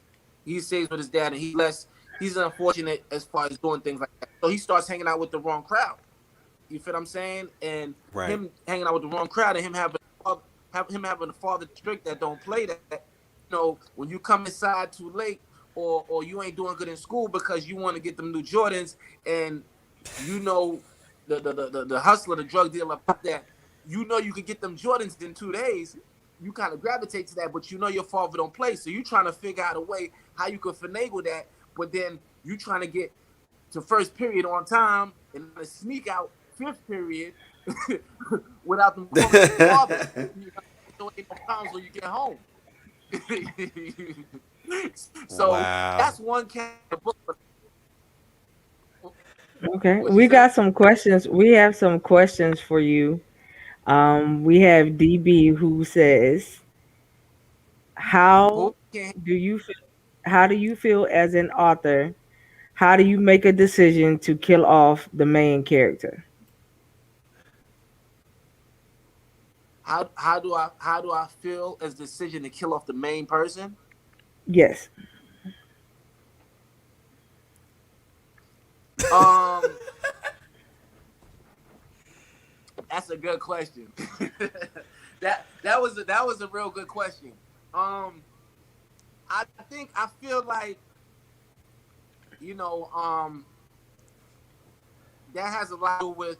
he stays with his dad and he's unfortunate as far as doing things like that. So he starts hanging out with the wrong crowd. You feel what I'm saying? And Right. him hanging out with the wrong crowd and him having a father strict that don't play that. When you come inside too late or you ain't doing good in school because you want to get them new Jordans and you know the hustler, the drug dealer, that you could get them Jordans in 2 days, you kind of gravitate to that, but your father don't play, so you trying to figure out a way how you could finagle that, but then you trying to get to first period on time and sneak out fifth period without them calling your father. So it ain't no problems when you get home. So Wow. that's one kind of book. Okay, What you we say? got some questions. We have some questions for you. We have DB who says, How Who can't? do you feel, how do you feel as an author? How do you make a decision to kill off the main character? How do I feel as decision to kill off the main person? Yes. Um, that's a good question. That was a real good question. Um, I feel like that has a lot to do with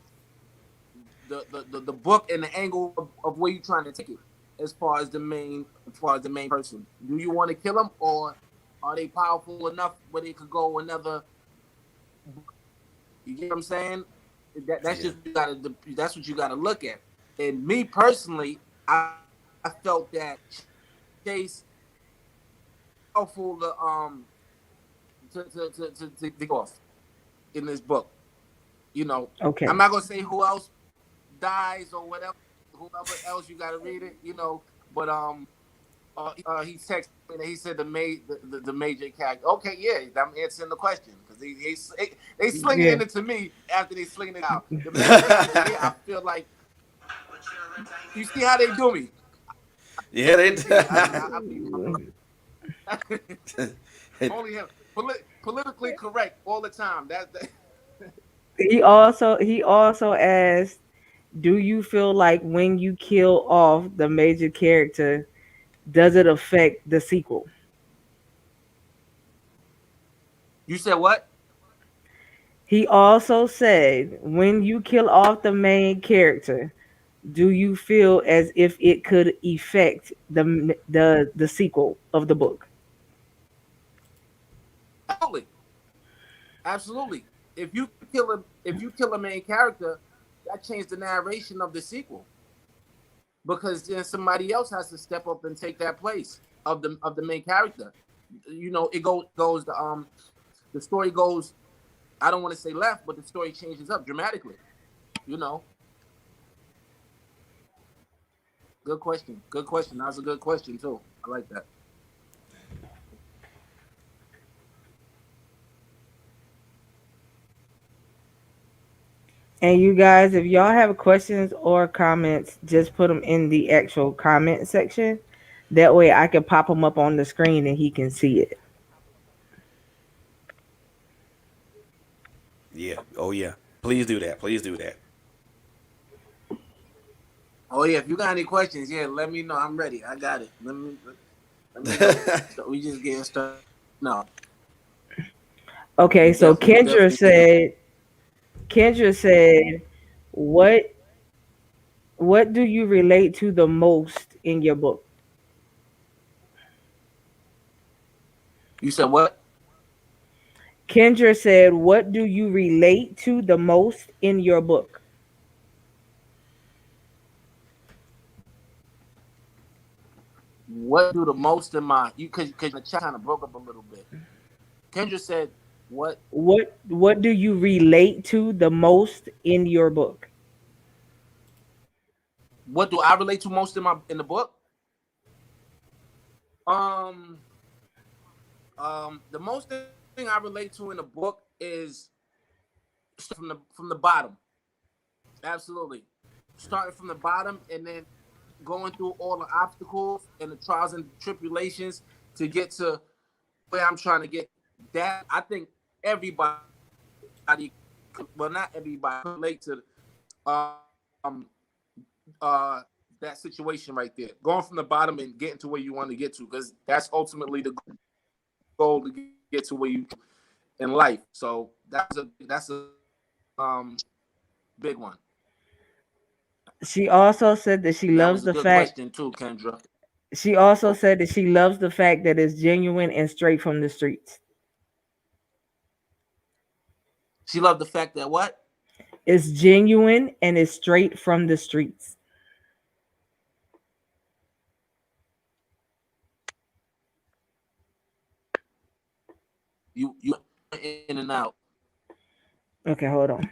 the book and the angle of where you're trying to take it as far as the main person. Do you want to kill them, or are they powerful enough where they could go another? You get what I'm saying? That's Yeah. just that's what you gotta look at. And me personally, I felt that Chase powerful to get off in this book. I'm Okay. not gonna say who else dies or whatever, whoever else you gotta read it, But he texted me and he said the major character. Okay, yeah, I'm answering the question because they slinging Yeah. it into me after they slinging it out. The main character, yeah, I feel like you see how they do me. Yeah, they. You see, I be only him politically correct all the time. That He also asked, do you feel like when you kill off the major character, does it affect the sequel? you said what? He also said, when you kill off the main character, do you feel as if it could affect the sequel of the book? Absolutely, absolutely. If you kill a main character, that changed the narration of the sequel because then somebody else has to step up and take that place of the main character. It goes the story goes. I don't want to say left, but the story changes up dramatically. You know, good question. Good question. That was a good question too. I like that. And you guys, if y'all have questions or comments, just put them in the actual comment section. That way I can pop them up on the screen and he can see it. Yeah. Oh yeah. Please do that. Please do that. Oh yeah, if you got any questions, yeah, let me know. I'm ready. I got it. Let me know. So we just getting started. No, Okay, we so definitely need. Kendra said, what what do you relate to the most in your book? You said what? Kendra said, what do you relate to the most in your book? What do the most in my you because the chat kind of broke up a little bit. Kendra said, "What What do you relate to the most in your book? what do I relate to most in the book? Um, the most thing I relate to in the book is from the bottom. Absolutely, starting from the bottom and then going through all the obstacles and the trials and tribulations to get to where I'm trying to get. That I think everybody, well, not everybody, could relate to um uh that situation right there. Going from the bottom and getting to where you want to get to, because that's ultimately the goal to get to where you in life. So that's a big one. She also said that she That was loves a the good fact question too, Kendra. she also Oh, said that she loves the fact that it's genuine and straight from the streets. she loved the fact that what? It's genuine and it's straight from the streets. You in and out. Okay, hold on.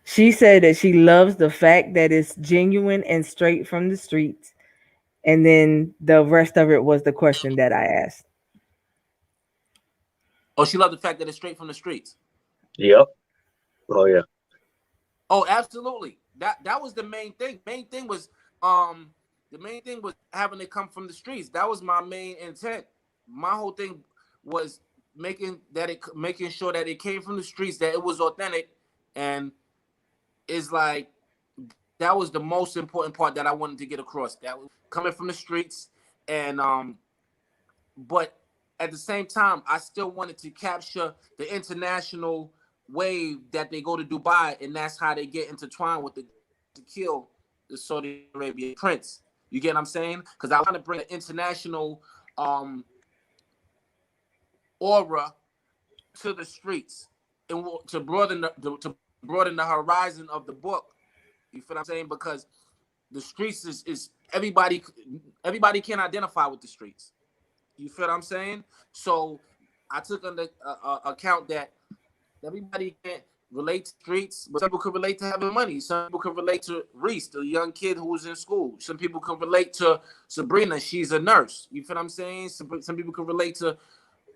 She said that she loves the fact that it's genuine and straight from the streets. And then the rest of it was the question that I asked. Oh, she loved the fact that it's straight from the streets. Yep. Oh yeah. Oh, absolutely. That was the main thing. Um the main thing was having it come from the streets. That was my main intent. My whole thing was making sure that it came from the streets, that it was authentic, and is like that was the most important part that I wanted to get across. That was coming from the streets, and but at the same time, I still wanted to capture the international wave that they go to Dubai, and that's how they get intertwined with the to kill the Saudi Arabian prince. You get what I'm saying? Because I want to bring an international aura to the streets and to broaden the horizon of the book. You feel what I'm saying? Because the streets is everybody can identify with the streets. You feel what I'm saying? So I took into account that everybody can't relate to streets, but some people can relate to having money. Some people can relate to Reese, the young kid who was in school. Some people can relate to Sabrina, she's a nurse. You feel what I'm saying? Some people can relate to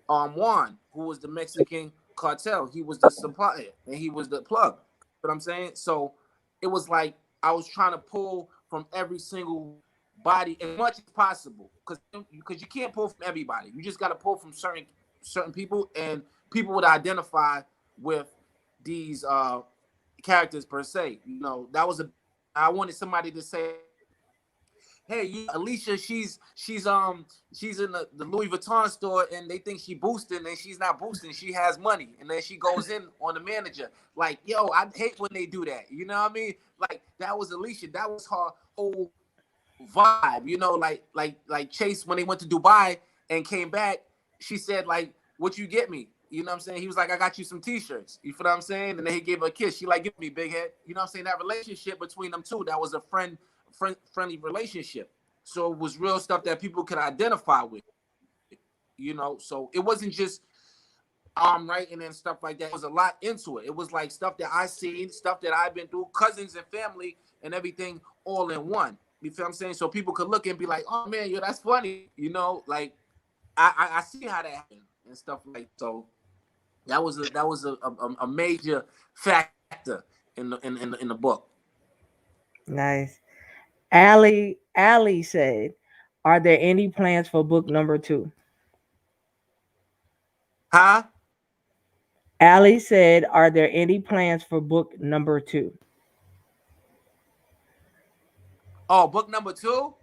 Juan, who was the Mexican cartel. He was the supplier and he was the plug. You know what I'm saying? So it was like I was trying to pull from every single body as much as possible, because you can't pull from everybody. You just got to pull from certain people, and people would identify with these characters per se. You know, that was a I wanted somebody to say, hey, Alicia, she's in the Louis Vuitton store and they think she boosting and she's not boosting, she has money. And then she goes in on the manager. Like, yo, I hate when they do that. You know what I mean? Like, that was Alicia. That was her whole vibe, you know, like Chase when they went to Dubai and came back, she said, like, what you get me? You know what I'm saying? He was like, I got you some t-shirts. You feel what I'm saying? And then he gave her a kiss. She like, give me, big head. You know what I'm saying? That relationship between them two, that was a friendly relationship. So it was real stuff that people could identify with. You know, so it wasn't just writing and stuff like that. It was a lot into it. It was like stuff that I seen, stuff that I've been through, cousins and family and everything all in one. You feel what I'm saying? So people could look and be like, oh man, yo, that's funny. You know, like I see how that happened and stuff like so. That was a major factor in the book. Nice. Allie said, "Are there any plans for book number two?" Huh? Allie said, "Are there any plans for book number two?" Oh, book number two.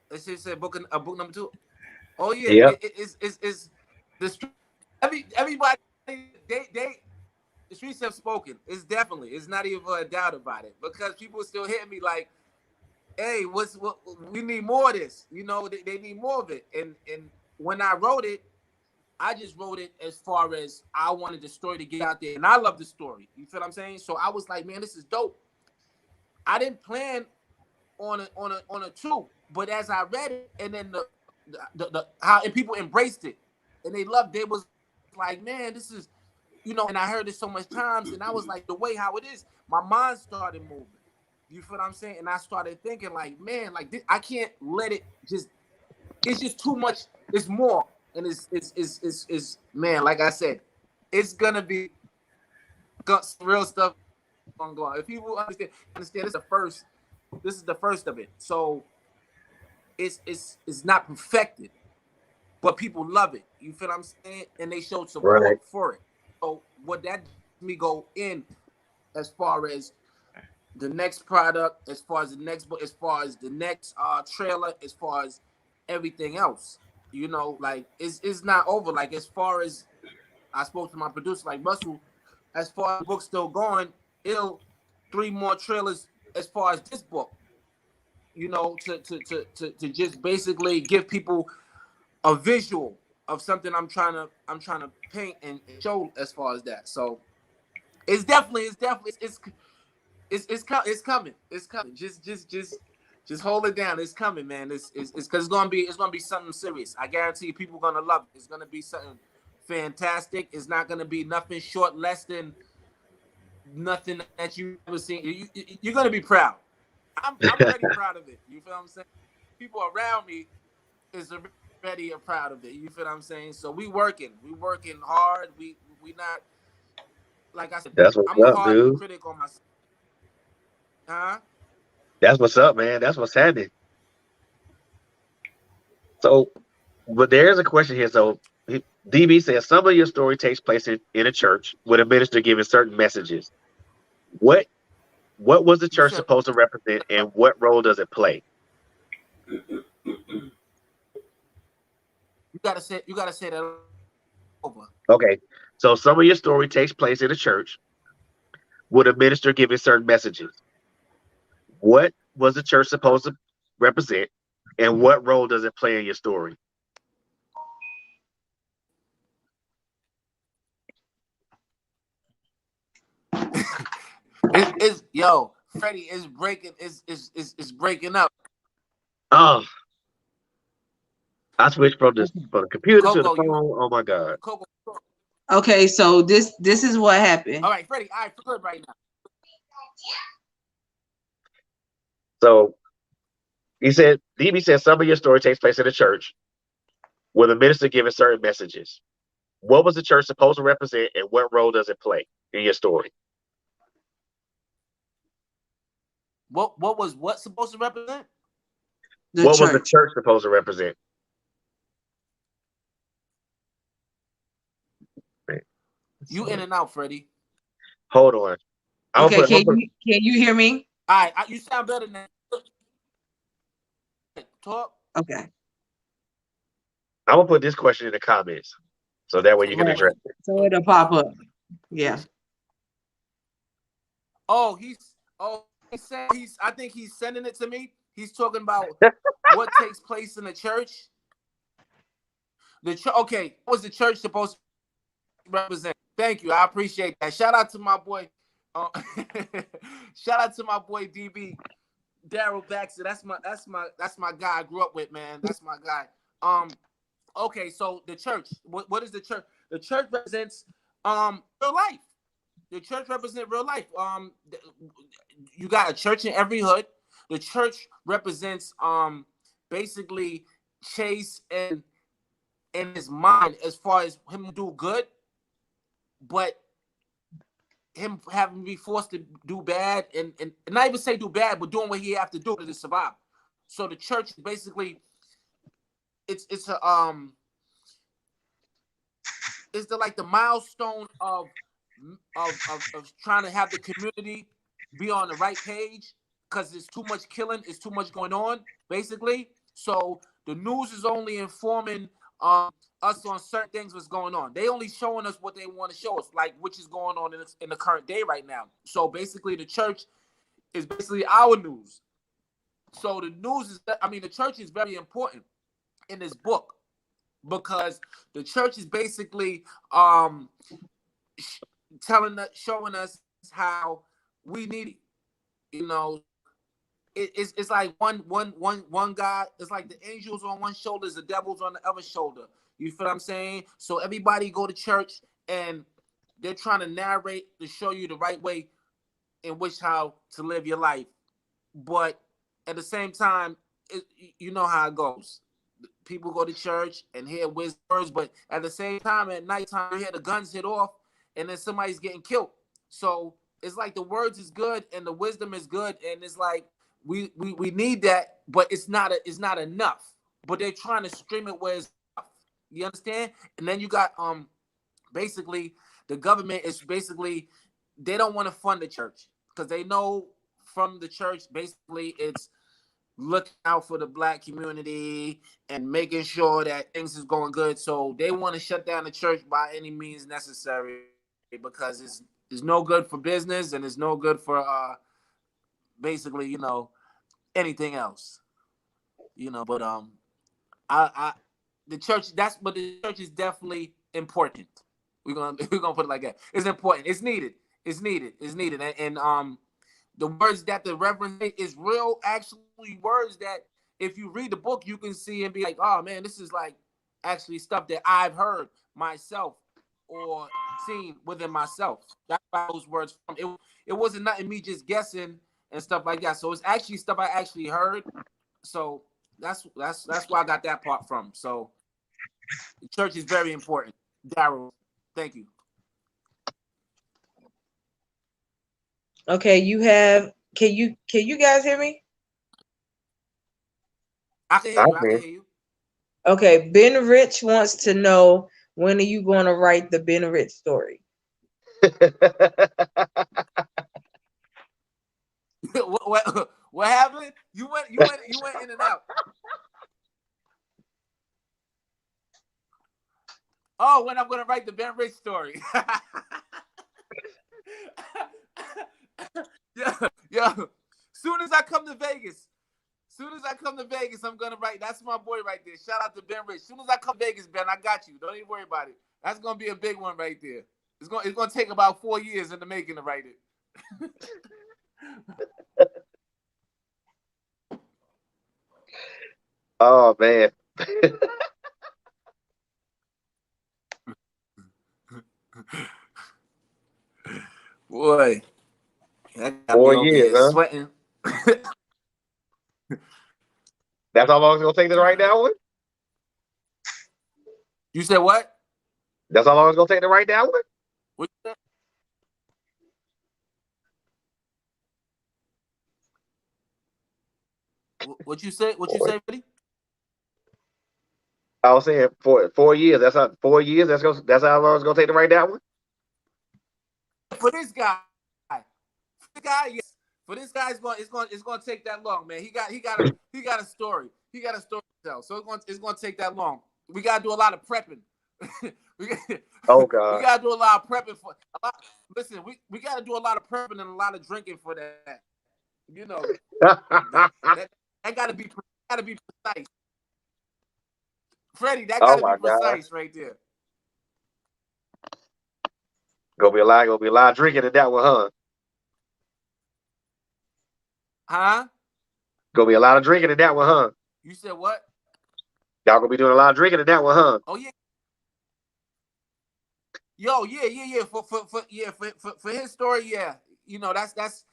Let's just say book number two. Oh yeah, Yep. it's the everybody they the streets have spoken. It's not even a doubt about it, because people still hitting me like, hey, what we need more of this. You know, they need more of it. And when I wrote it, I just wrote it as far as I wanted the story to get out there, and I love the story. You feel what I'm saying? So I was like, man, this is dope. I didn't plan on a two, but as I read it, and then the how and people embraced it, and they loved. They was like, man, this is, and I heard it so much times, and I was like, the way how it is, my mind started moving. You feel what I'm saying? And I started thinking, like, man, like this, I can't let it just. It's just too much. It's more, and it's man. Like I said, it's gonna be got some real stuff going on. If people understand, this is the first of it. So it's not perfected, but people love it. You feel what I'm saying? And they showed Right. support for it. So what that me go in as far as the next product, as far as the next book, as far as the next trailer, as far as everything else. Like it's not over. Like as far as I spoke to my producer, like Russell, as far as the book's still going, it'll 3 more trailers as far as this book. To just basically give people a visual of something I'm trying to paint and show as far as that. So it's coming. It's coming. Just hold it down. It's coming, man. It's because it's gonna be something serious. I guarantee you, people gonna love it. It's gonna be something fantastic. It's not gonna be nothing less than nothing that you've ever seen. You're gonna be proud. I'm already proud of it. You feel what I'm saying? People around me is already proud of it. You feel what I'm saying? So we working hard. We not, like I said, That's what's I'm a up, hard dude. critic on myself. Huh? That's what's up, man. That's what's happening. So, but there's a question here. So, DB says some of your story takes place in a church with a minister giving certain messages. What what was the You church said supposed to represent, and what role does it play? you gotta say that over. Okay, so some of your story takes place in a church with a minister giving certain messages. What was the church supposed to represent, and what role does it play in your story? It's yo, Freddie is breaking is breaking up. Oh, I switched from the computer to the Coco, phone. Oh my god! Coco. Okay, so this is what happened. All right, Freddie, all right, good right now. So he said, DB said some of your story takes place in a church with a minister giving certain messages. What was the church supposed to represent, and what role does it play in your story? What was what supposed to represent? The What was the church. church supposed to represent? You in and out, Freddie. Hold on. I'm Okay, gonna put, I'm gonna can you hear me? All right, you sound better now. Talk. Okay. I'm gonna put this question in the comments so that way you can Right. address it. So it'll pop up. Yeah. Oh, he said he's. I think he's sending it to me. He's talking about what takes place in the church. The church. Okay, what was the church supposed to represent? Thank you. I appreciate that. Shout out to my boy. Uh, shout out to my boy DB Daryl Baxter. That's my guy I grew up with, man. That's my guy. Okay, so the church. What is the church? The church represents real life. The church represents real life. You got a church in every hood. The church represents basically Chase and his mind as far as him do good, but him having to be forced to do bad and not even say do bad, but doing what he have to do to survive. So the church basically it's a it's the like the milestone of trying to have the community be on the right page because there's too much killing, it's too much going on, basically. So the news is only informing us on certain things what's going on. They only showing us what they want to show us, like which is going on in the current day right now. So basically, the church is basically our news. So the news is, I mean, the church is very important in this book because the church is basically telling us, showing us how we need it. You know, it's like one God. It's like the angels on one shoulder, the devil's on the other shoulder. You feel what I'm saying? So everybody go to church and they're trying to narrate to show you the right way in which how to live your life. But at the same time, you know how it goes. People go to church and hear words, but at the same time, at nighttime, you hear the guns hit off, and then somebody's getting killed. So it's like the words is good and the wisdom is good, and it's like we need that, but it's not enough. But they're trying to stream it where it's enough. You understand? And then you got basically the government is basically they don't want to fund the church because they know from the church basically it's looking out for the black community and making sure that things is going good. So they want to shut down the church by any means necessary because it's no good for business and it's no good for basically, anything else. But I the church that's but the church is definitely important. We're gonna we're gonna put it like that. It's important. It's needed. It's needed. It's needed. And the words that the Reverend say is real, actually words that if you read the book, you can see and be like, oh man, this is like actually stuff that I've heard myself or seen within myself. That's why those words from it. It wasn't nothing me just guessing and stuff like that. So it's actually stuff I actually heard. So that's where I got that part from. So the church is very important. Daryl, thank you. Okay, you have. Can you guys hear me? I can hear you. I can hear you. Okay, Ben Rich wants to know, when are you going to write the Ben Rich story? What happened? You went in and out. Oh, when I'm gonna write the Ben Rich story. yeah. Soon as I come to Vegas, I'm gonna write. That's my boy right there. Shout out to Ben Rich. Soon as I come to Vegas, Ben, I got you. Don't even worry about it. That's gonna be a big one right there. It's gonna take about 4 years in the making to write it. Oh man. Boy, I got me 4 over years, here huh? sweating. That's how long it's gonna take to write that one? You said what? That's how long it's gonna take to write that one? What you said? What you say? What you say, buddy? I was saying 4 years. That's how 4 years. That's how long it's gonna take to write that one. For this guy, yes. For this guy, it's going to take that long, man. He got a story. He got a story to tell. So it's going to take that long. We got to do a lot of prepping. we Oh God. got to do a lot of prepping for. Listen, we got to do a lot of prepping and a lot of drinking for that. You know, that got to be precise. Freddie, that got Oh to be my God. precise right there. Gonna be a lot of drinking in that one, huh? Huh? Gonna be a lot of drinking in that one, huh? You said what? Y'all gonna be doing a lot of drinking in that one, huh? Oh yeah. Yo, yeah. For his story, yeah. You know, that's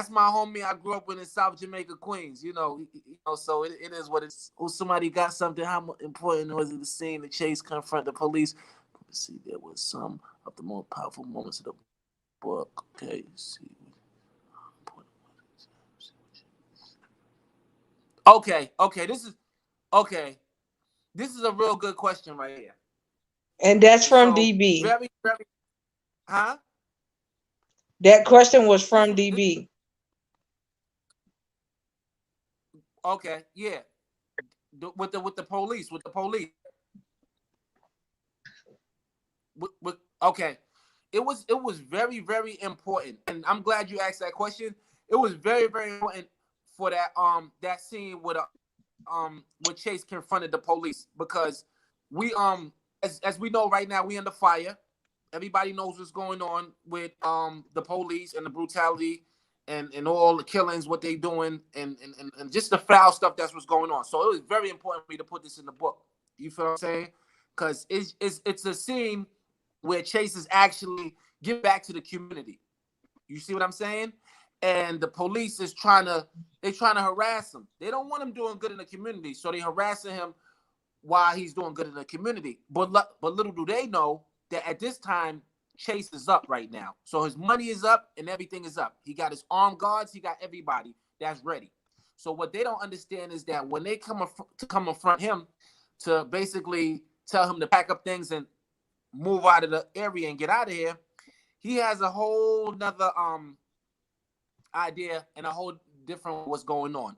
my homie I grew up with in South Jamaica, Queens. So it is what it's. Oh, somebody got something. How important was it to see the chase confront the police? Let's see, there was some of the most powerful moments of the book. Okay, let's see. Okay. This is a real good question right here. And that's from So DB. very, very, huh? That question was This from is this. DB. Okay, yeah. With the police, okay. It was very, very important, and I'm glad you asked that question. It was very, very important for that scene with Chase confronted the police, because we as we know right now, we under fire. Everybody knows what's going on with the police and the brutality and all the killings, what they doing, and just the foul stuff that's what's going on. So it was very important for me to put this in the book. You feel what I'm saying? Because it's a scene where Chase is actually give back to the community. You see what I'm saying? And the police is trying to harass him. They don't want him doing good in the community, so they harassing him while he's doing good in the community. But little do they know that at this time Chase is up right now. So his money is up and everything is up. He got his armed guards. He got everybody that's ready. So what they don't understand is that when they come in front him to basically tell him to pack up things and move out of the area and get out of here, he has a whole nother idea and a whole different what's going on.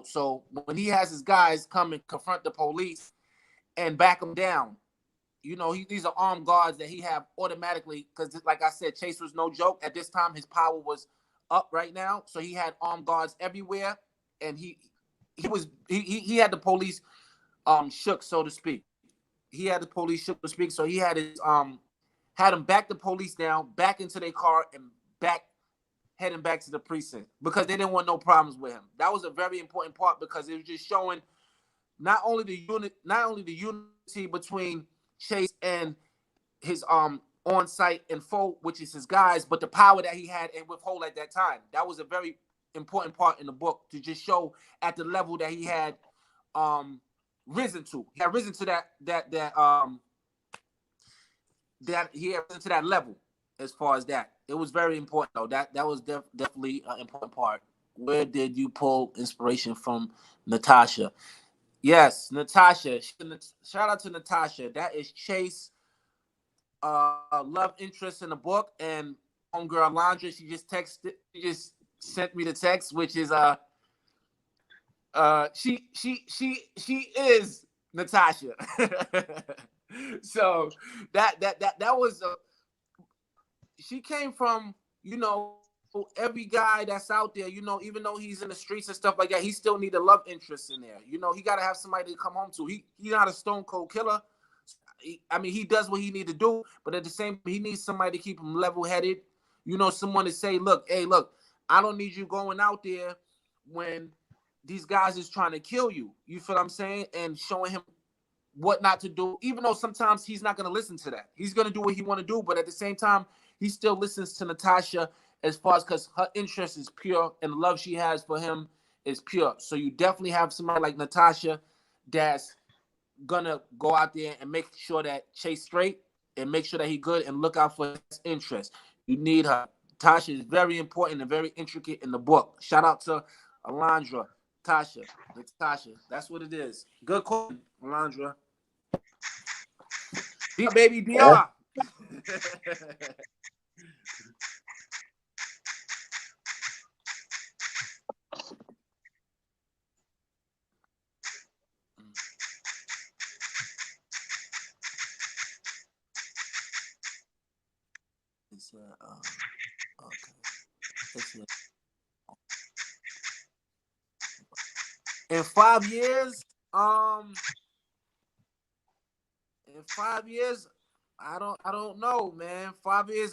So when he has his guys come and confront the police and back them down, these are armed guards that he have automatically, because like I said, Chase was no joke. At this time, his power was up right now. So he had armed guards everywhere, and he had the police shook, so to speak. He had the police shook, to speak. So he had had them back the police down, back into their car, and heading back to the precinct, because they didn't want no problems with him. That was a very important part, because it was just showing not only the unity between Chase and his on-site and foe, which is his guys, but the power that he had and withhold at that time. That was a very important part in the book to just show at the level that he had risen to. He had risen to that he had risen to that level as far as that. It was very important though. That was definitely an important part. Where did you pull inspiration from, Natasha? Yes, Natasha. Shout out to Natasha. That is Chase love interest in the book, and homegirl Alondra, she just sent me the text, which is she is Natasha. So that was she came from, every guy that's out there, even though he's in the streets and stuff like that, he still need a love interest in there. He got to have somebody to come home to. He's not a stone cold killer. He does what he need to do, but at the same time, he needs somebody to keep him level headed. Someone to say, look, I don't need you going out there when these guys is trying to kill you. You feel what I'm saying? And showing him what not to do, even though sometimes he's not going to listen to that. He's going to do what he want to do, but at the same time, he still listens to Natasha as far as, because her interest is pure and the love she has for him is pure. So you definitely have somebody like Natasha that's gonna go out there and make sure that Chase straight and make sure that he good and look out for his interest. You need her. Tasha is very important and very intricate in the book. Shout out to Alondra, Natasha. That's what it is. Good question, Alondra. Baby DR. Okay. In 5 years, I don't know, man. 5 years,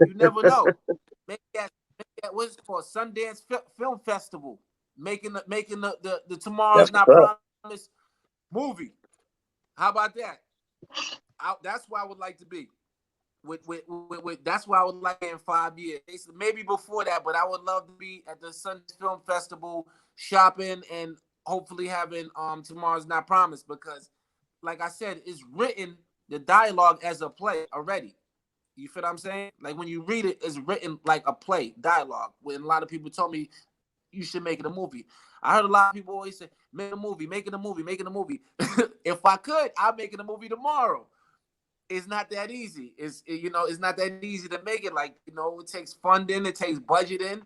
you never know. Make that what's it called, Sundance Film Festival, making the Tomorrow's Not Promised movie. How about that? That's where I would like to be. With that's why I would like in 5 years. Maybe before that, but I would love to be at the Sundance Film Festival shopping and hopefully having Tomorrow's Not Promised, because like I said, it's written the dialogue as a play already. You feel what I'm saying? Like when you read it, it's written like a play dialogue. When a lot of people told me you should make it a movie. I heard a lot of people always say, make a movie, making a movie, making a movie. If I could, I'd make it a movie tomorrow. It's not that easy. It's not that easy to make it. Like, it takes funding, it takes budgeting,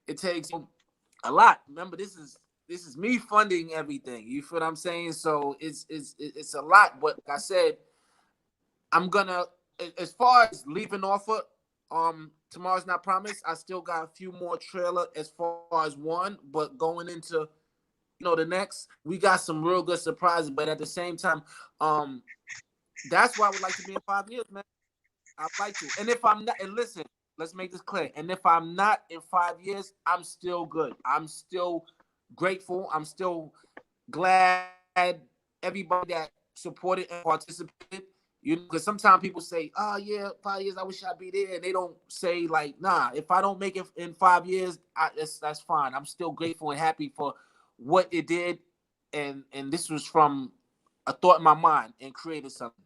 it takes a lot. Remember, this is me funding everything. You feel what I'm saying? So it's a lot. But like I said, I'm gonna, as far as leaving off of Tomorrow's Not Promised, I still got a few more trailer as far as one, but going into the next, we got some real good surprises. But at the same time, that's why I would like to be in 5 years, man. I'd like to. And if I'm not, and listen, let's make this clear. And if I'm not in 5 years, I'm still good. I'm still grateful. I'm still glad everybody that supported and participated. Because sometimes people say, oh, yeah, 5 years, I wish I'd be there. And they don't say, like, nah, if I don't make it in 5 years, that's fine. I'm still grateful and happy for what it did. And this was from a thought in my mind and created something.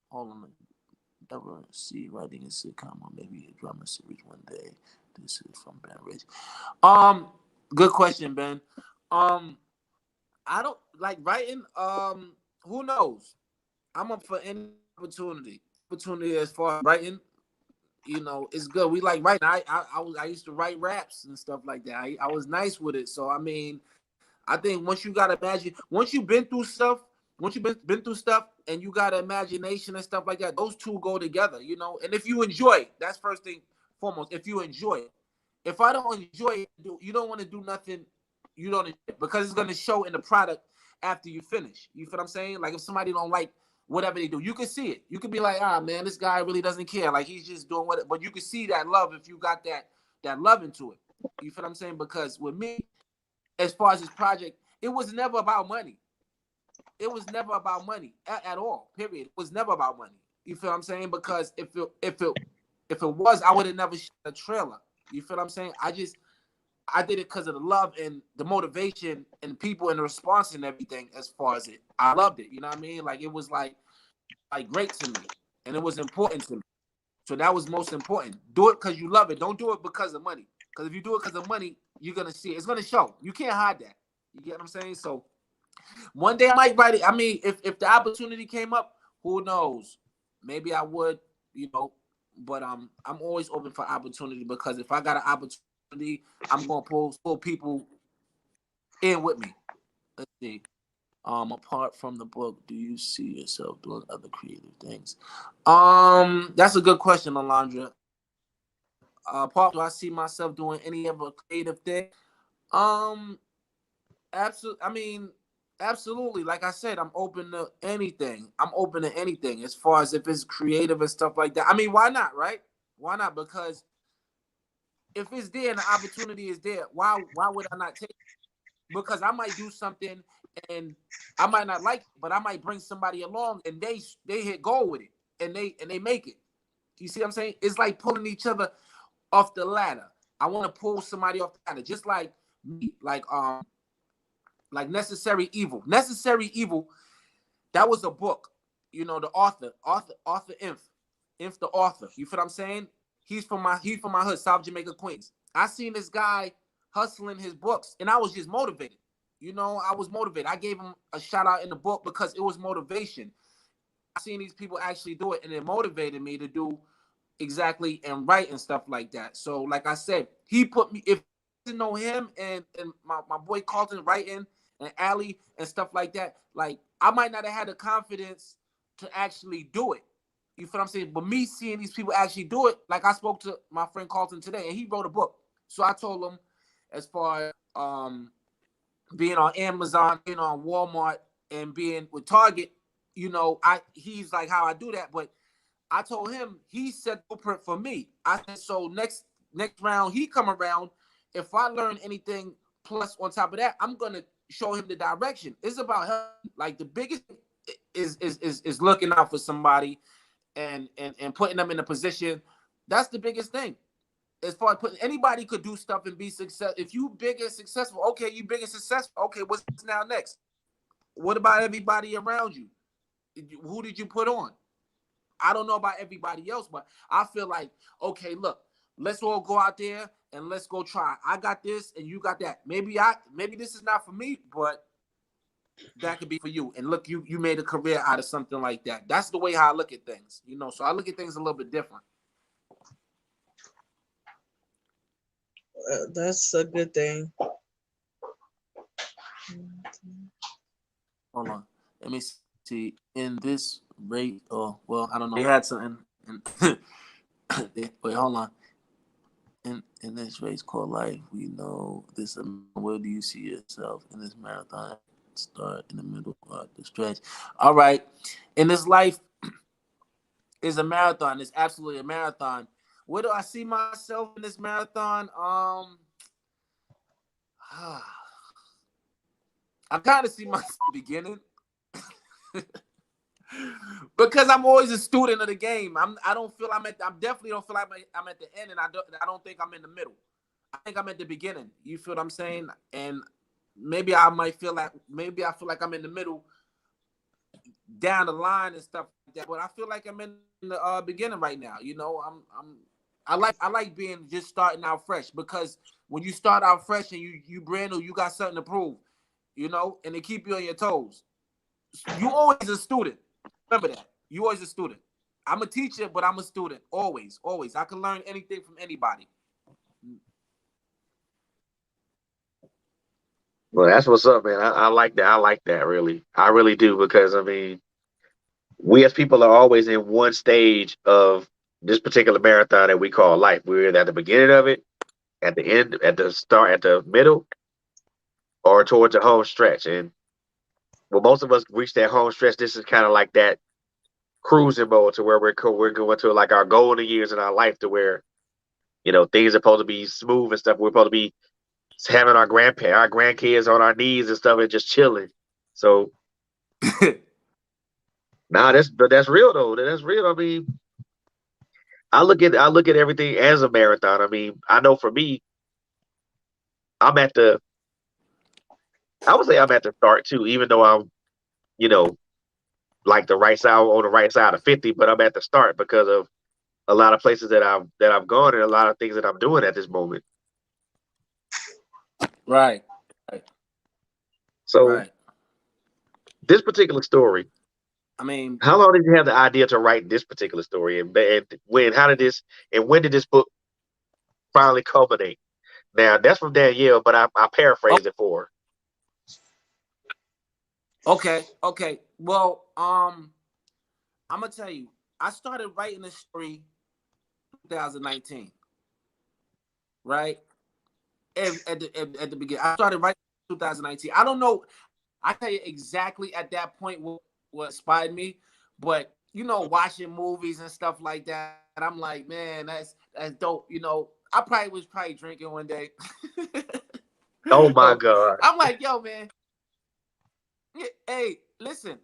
Hold on. Ever see writing a sitcom or maybe a drama series one day? This is from Ben Rich. Good question, Ben. I don't like writing. Who knows? I'm up for any opportunity. Opportunity as far as writing, it's good. We like writing. I used to write raps and stuff like that. I was nice with it. So I think once you gotta imagine, once you've been through stuff, and you got imagination and stuff like that, those two go together, And if you enjoy it, that's first thing foremost. If you enjoy it, if I don't enjoy it, you don't want to do nothing you don't enjoy it, because it's gonna show in the product after you finish. You feel what I'm saying? Like if somebody don't like whatever they do, you can see it. You can be like, man, this guy really doesn't care. Like he's just doing what. But you can see that love if you got that love into it. You feel what I'm saying? Because with me, as far as this project, it was never about money. It was never about money at all. Period. It was never about money. You feel what I'm saying? Because if it was, I would have never shot a trailer. You feel what I'm saying? I did it because of the love and the motivation and people and the response and everything. As far as it, I loved it. You know what I mean? Like it was like great to me, and it was important to me. So that was most important. Do it because you love it. Don't do it because of money. Because if you do it because of money, you're gonna see it. It's gonna show. You can't hide that. You get what I'm saying? So one day I might write it. I mean, if the opportunity came up, who knows? Maybe I would, you know. But I'm always open for opportunity because if I got an opportunity, I'm gonna pull people in with me. Let's see. Apart from the book, do you see yourself doing other creative things? That's a good question, Alondra. Apart, do I see myself doing any other creative thing? Um, absolutely. I mean, absolutely. Like I said, I'm open to anything. I'm open to anything as far as if it's creative and stuff like that. I mean, why not, right? Why not? Because if it's there and the opportunity is there, why would I not take it? Because I might do something and I might not like it, but I might bring somebody along and they hit goal with it and they make it. You see what I'm saying? It's like pulling each other off the ladder. I want to pull somebody off the ladder, just like me, like Necessary Evil. Necessary Evil. That was a book. You know, the author Inf the author. You feel what I'm saying? He's from my hood, South Jamaica, Queens. I seen this guy hustling his books, and I was just motivated. You know, I was motivated. I gave him a shout out in the book because it was motivation. I seen these people actually do it, and it motivated me to do exactly and write and stuff like that. So, like I said, he put me. If I didn't know him and my boy Carlton writing and Ali and stuff like that, like I might not have had the confidence to actually do it. You feel what I'm saying? But me seeing these people actually do it, like I spoke to my friend Carlton today, and he wrote a book. So I told him, as far as being on Amazon, being on Walmart, and being with Target, you know, he's like how I do that. But I told him he set the blueprint for me. I said, so next round he come around, if I learn anything plus on top of that, I'm gonna show him the direction. It's about helping. Like the biggest is looking out for somebody and putting them in a position. That's the biggest thing. As far as putting anybody could do stuff and be successful. If you big and successful, okay, you big and successful. Okay, what's now next? What about everybody around you? Who did you put on? I don't know about everybody else, but I feel like, okay, look, let's all go out there and let's go try. I got this and you got that. Maybe this is not for me, but that could be for you. And look, you made a career out of something like that. That's the way how I look at things, you know. So I look at things a little bit different. That's a good thing. Hold on. Let me see. In this rate, oh well, I don't know. They had something. Wait, hold on. In this race called life, we know this. Where do you see yourself in this marathon? Start in the middle or the stretch. All right. In this life is a marathon. It's absolutely a marathon. Where do I see myself in this marathon? I kind of see myself beginning because I'm always a student of the game. I don't feel I'm at. I definitely don't feel like I'm at the end, and I don't think I'm in the middle. I think I'm at the beginning. You feel what I'm saying? And maybe I feel like I'm in the middle, down the line and stuff like that. But I feel like I'm in the beginning right now. You know, I like being just starting out fresh because when you start out fresh and you brand new, you got something to prove. You know, and they keep you on your toes. You always a student. Remember that. You always a student. I'm a teacher, but I'm a student. Always, always. I can learn anything from anybody. Well, that's what's up, man. I like that. I like that, really. I really do, because I mean, we as people are always in one stage of this particular marathon that we call life. We're either at the beginning of it, at the end, at the start, at the middle, or towards the home stretch. And when most of us reach that home stretch, this is kind of like that cruising mode, to where we're going to like our golden years in our life, to where, you know, things are supposed to be smooth and stuff. We're supposed to be having our grandkids on our knees and stuff and just chilling. So that's real though. That's real. I mean, I look at everything as a marathon. I mean, I know for me, I'm at the I would say I'm at the start too, even though I'm, you know, like the right side on the right side of 50, but I'm at the start because of a lot of places that I've gone and a lot of things that I'm doing at this moment. Right. Right. So Right. this particular story, I mean, how long did you have the idea to write this particular story, and when did this book finally culminate? Now that's from Danielle, but I oh, paraphrased it for her. okay, okay. Well, I'm gonna tell you, I started writing this story 2019, right? At the beginning, I started writing 2019. I don't know. I tell you exactly at that point what inspired me, but watching movies and stuff like that, I'm like, man, that's dope. I probably drinking one day. Oh my So God. I'm like, yo, man, hey, listen.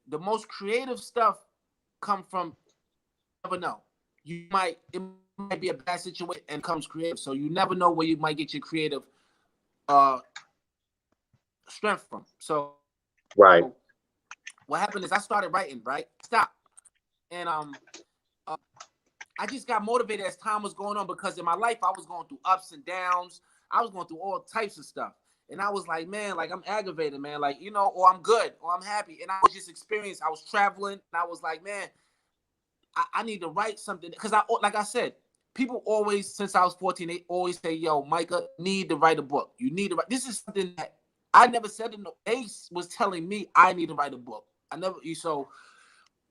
The most creative stuff come from, you never know. It might be a bad situation and comes creative. So you never know where you might get your creative uh strength from. So Right. what happened is I started writing, right? Stop. And I just got motivated as time was going on because in my life I was going through ups and downs. I was going through all types of stuff. And I was like, man, like I'm aggravated, man. Like, or I'm good, or I'm happy. And I was just experienced. I was traveling and I was like, man, I need to write something. Because like I said, people always, since I was 14, they always say, yo, Micah, need to write a book. You need to write. This is something that I never said. They was telling me I need to write a book. I never. So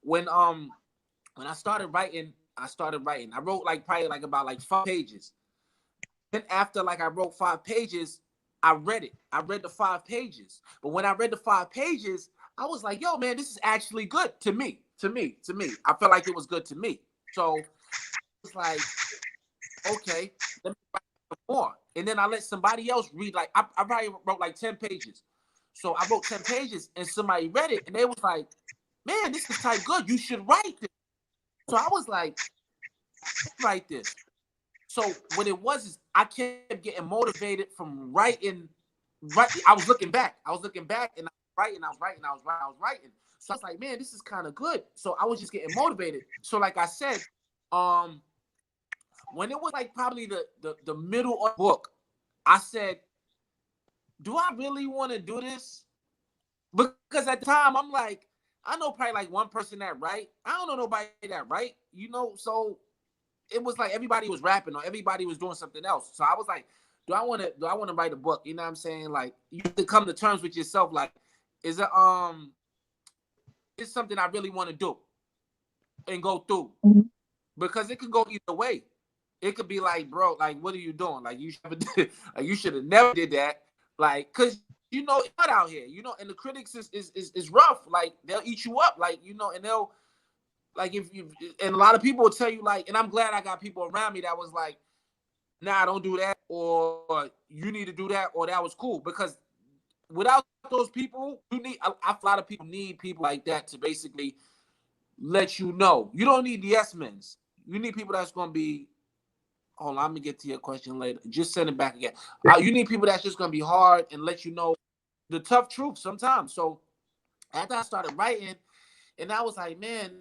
when when I started writing. I wrote like probably like about like 5 pages. Then after like I wrote 5 pages, I read it. I read the 5 pages. But when I read the 5 pages, I was like, yo, man, this is actually good to me. To me. I felt like it was good to me. So it's like, okay, let me write more. And then I let somebody else read. Like I probably wrote like 10 pages. So I wrote 10 pages and somebody read it and they was like, man, this is type good. You should write this. So I was like, write this. So what it was is I kept getting motivated from writing. Right, I was looking back. And I was writing. So I was like, man, this is kind of good. So I was just getting motivated. So like I said, um, when it was like probably the middle of the book, I said, do I really want to do this? Because at the time I'm like, I know probably like one person that write. I don't know nobody that write. So it was like everybody was rapping or everybody was doing something else. So I was like, do I want to write a book? You know what I'm saying? Like you have to come to terms with yourself. Like, is it it's something I really want to do and go through? Because it could go either way. It could be like, bro, like what are you doing? Like you should have never did that. Like, cause it's hot out here, and the critics is rough. Like they'll eat you up, like, and they'll like if you and a lot of people will tell you like, and I'm glad I got people around me that was like, nah, don't do that, or you need to do that, or that was cool. Because without those people, you need a lot of people need people like that to basically let you know. You don't need the yes men's. You need people that's gonna be. Hold on, I'm gonna get to your question later. Just send it back again. You need people that's just gonna be hard and let you know the tough truth sometimes. So after I started writing, and I was like, man,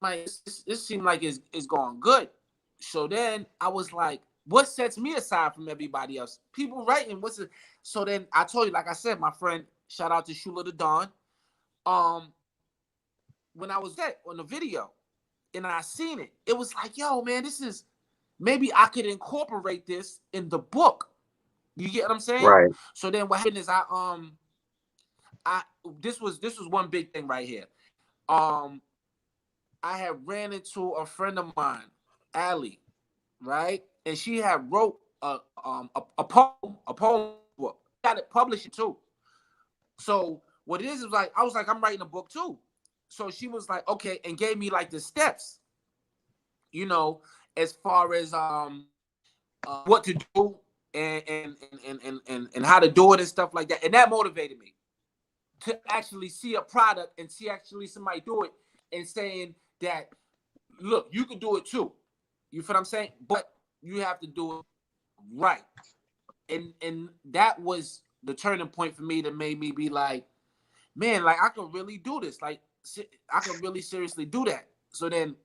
this seemed like it's going good. So then I was like, what sets me aside from everybody else? People writing, what's it? So then I told you, like I said, my friend, shout out to Shula the Dawn. Um, when I was there on the video and I seen it, it was like, yo, man, this is maybe I could incorporate this in the book. You get what I'm saying? Right. So then what happened is I this was one big thing right here. Um, I had ran into a friend of mine, Allie, right? And she had wrote a poem book. Got it published too. So what it is like I was like, I'm writing a book too. So she was like, okay, and gave me like the steps, you know, as far as what to do and how to do it and stuff like that. And that motivated me to actually see a product and see actually somebody do it and saying that, look, you can do it too. You feel what I'm saying? But you have to do it right. and that was the turning point for me that made me be like, man, like I could really do this. Like I could really seriously do that. So then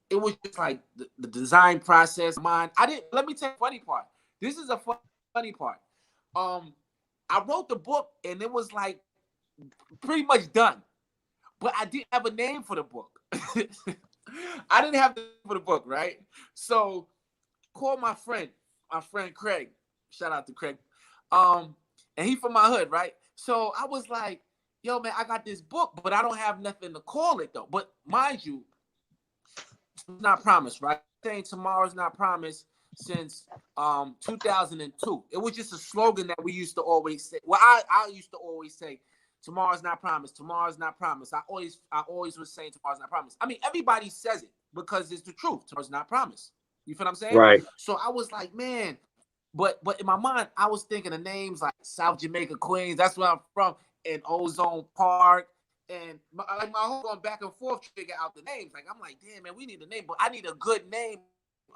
it was just like the design process. Mine. I didn't. Let me tell you the funny part. This is a funny part. I wrote the book and it was like pretty much done, but I didn't have a name for the book. I didn't have the name for the book, right? So called my friend Craig. Shout out to Craig. And he from my hood, right? So I was like, yo, man, I got this book, but I don't have nothing to call it though. But mind you, it's not promised, right? Saying tomorrow's not promised since 2002. It was just a slogan that we used to always say. Well, I used to always say, tomorrow's not promised. Tomorrow's not promised. I always was saying tomorrow's not promised. I mean, everybody says it because it's the truth. Tomorrow's not promised. You feel what I'm saying? Right. So I was like, man, but in my mind, I was thinking of names like South Jamaica, Queens. That's where I'm from. And Ozone Park. And my whole going back and forth to figure out the names. Like, I'm like, damn, man, we need a name, but I need a good name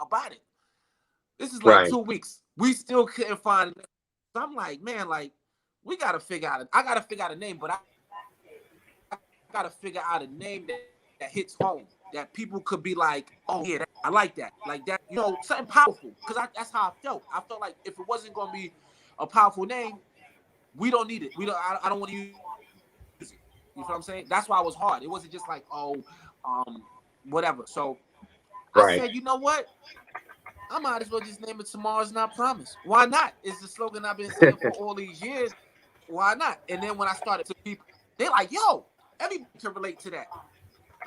about it. This is like Right. 2 weeks. We still couldn't find it. So I'm like, man, like, we got to figure out I got to figure out a name, but I got to figure out a name that hits home, that people could be like, oh, yeah, I like that. Like that, you know, something powerful. Because that's how I felt. I felt like if it wasn't going to be a powerful name, we don't need it. I don't want to use it. You know what I'm saying? That's why it was hard. It wasn't just like, whatever. So I Right. said, you know what? I might as well just name it Tomorrow's Not Promised. Why not? It's the slogan I've been saying for all these years. Why not? And then when I started to people, they're like, yo, everybody can relate to that.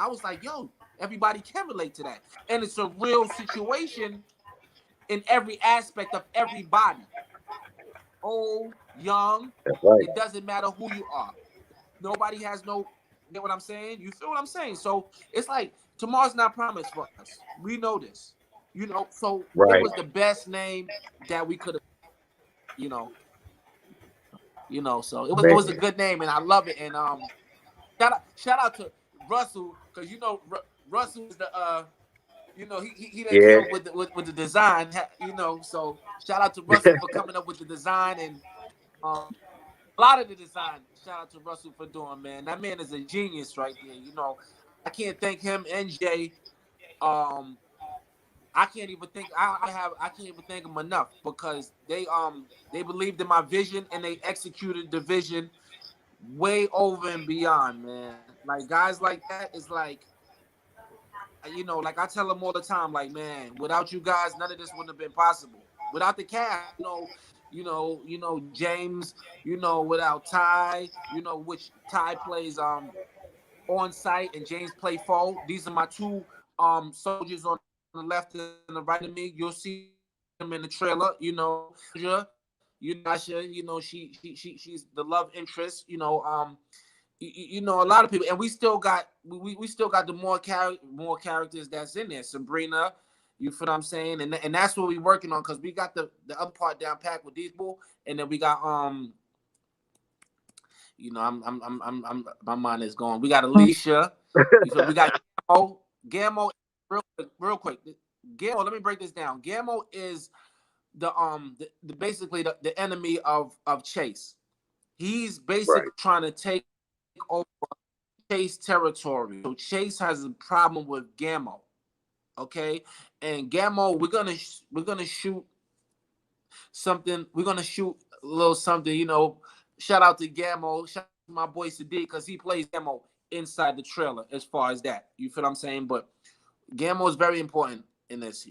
I was like, yo, everybody can relate to that. And it's a real situation in every aspect of everybody. Old, young, That's right. it doesn't matter who you are. Nobody has no, you get what I'm saying? You feel what I'm saying? So it's like tomorrow's not promised for us. We know this. You know, so it Right. was the best name that we could have, you know, so it was a Man. good name and I love it. And shout out to Russell, because you know Russell is the he done came Yeah. up with with the design, you know. So shout out to Russell for coming up with the design and a lot of the design. Shout out to Russell for doing, man. That man is a genius right there. You know, I can't thank him and Jay. Um, I can't even think. I can't even thank them enough because they believed in my vision and they executed the vision way over and beyond, man. Like guys like that is like, you know, like I tell them all the time, like, man, without you guys, none of this wouldn't have been possible. Without the cast, James, without Ty, which Ty plays on site and James play foe. These are my two soldiers on the left and the right of me. You'll see them in the trailer, Asha, she's the love interest, a lot of people, and we still got we still got the more characters that's in there. Sabrina, you feel what I'm saying, and that's what we working on because we got the other part down packed with these people, and then we got I'm my mind is going. We got Alicia, we got Gammo, real quick. Gammo, let me break this down. Gammo is the basically the enemy of Chase. He's basically Right. trying to take over Chase territory. So Chase has a problem with Gammo. Okay, and Gammo, we're gonna shoot something. We're gonna shoot a little something. Shout out to Gammo. Shout out to my boy Sadiq because he plays Gammo inside the trailer. As far as that, you feel what I'm saying? But Gammo is very important in this.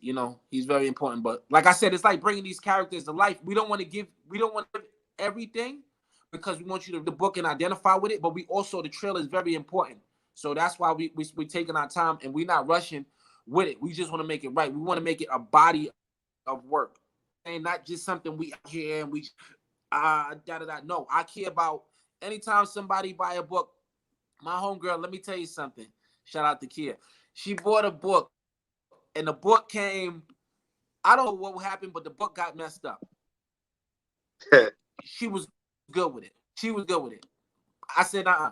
He's very important. But like I said, it's like bringing these characters to life. We don't want to give everything because we want you to the book and identify with it. But we also, the trailer is very important. So that's why we're taking our time and we're not rushing with it. We just want to make it right. We want to make it a body of work. And not just something we hear and we No, I care about anytime somebody buy a book. My homegirl, let me tell you something. Shout out to Kia. She bought a book and the book came. I don't know what happened, but the book got messed up. She was good with it. I said, I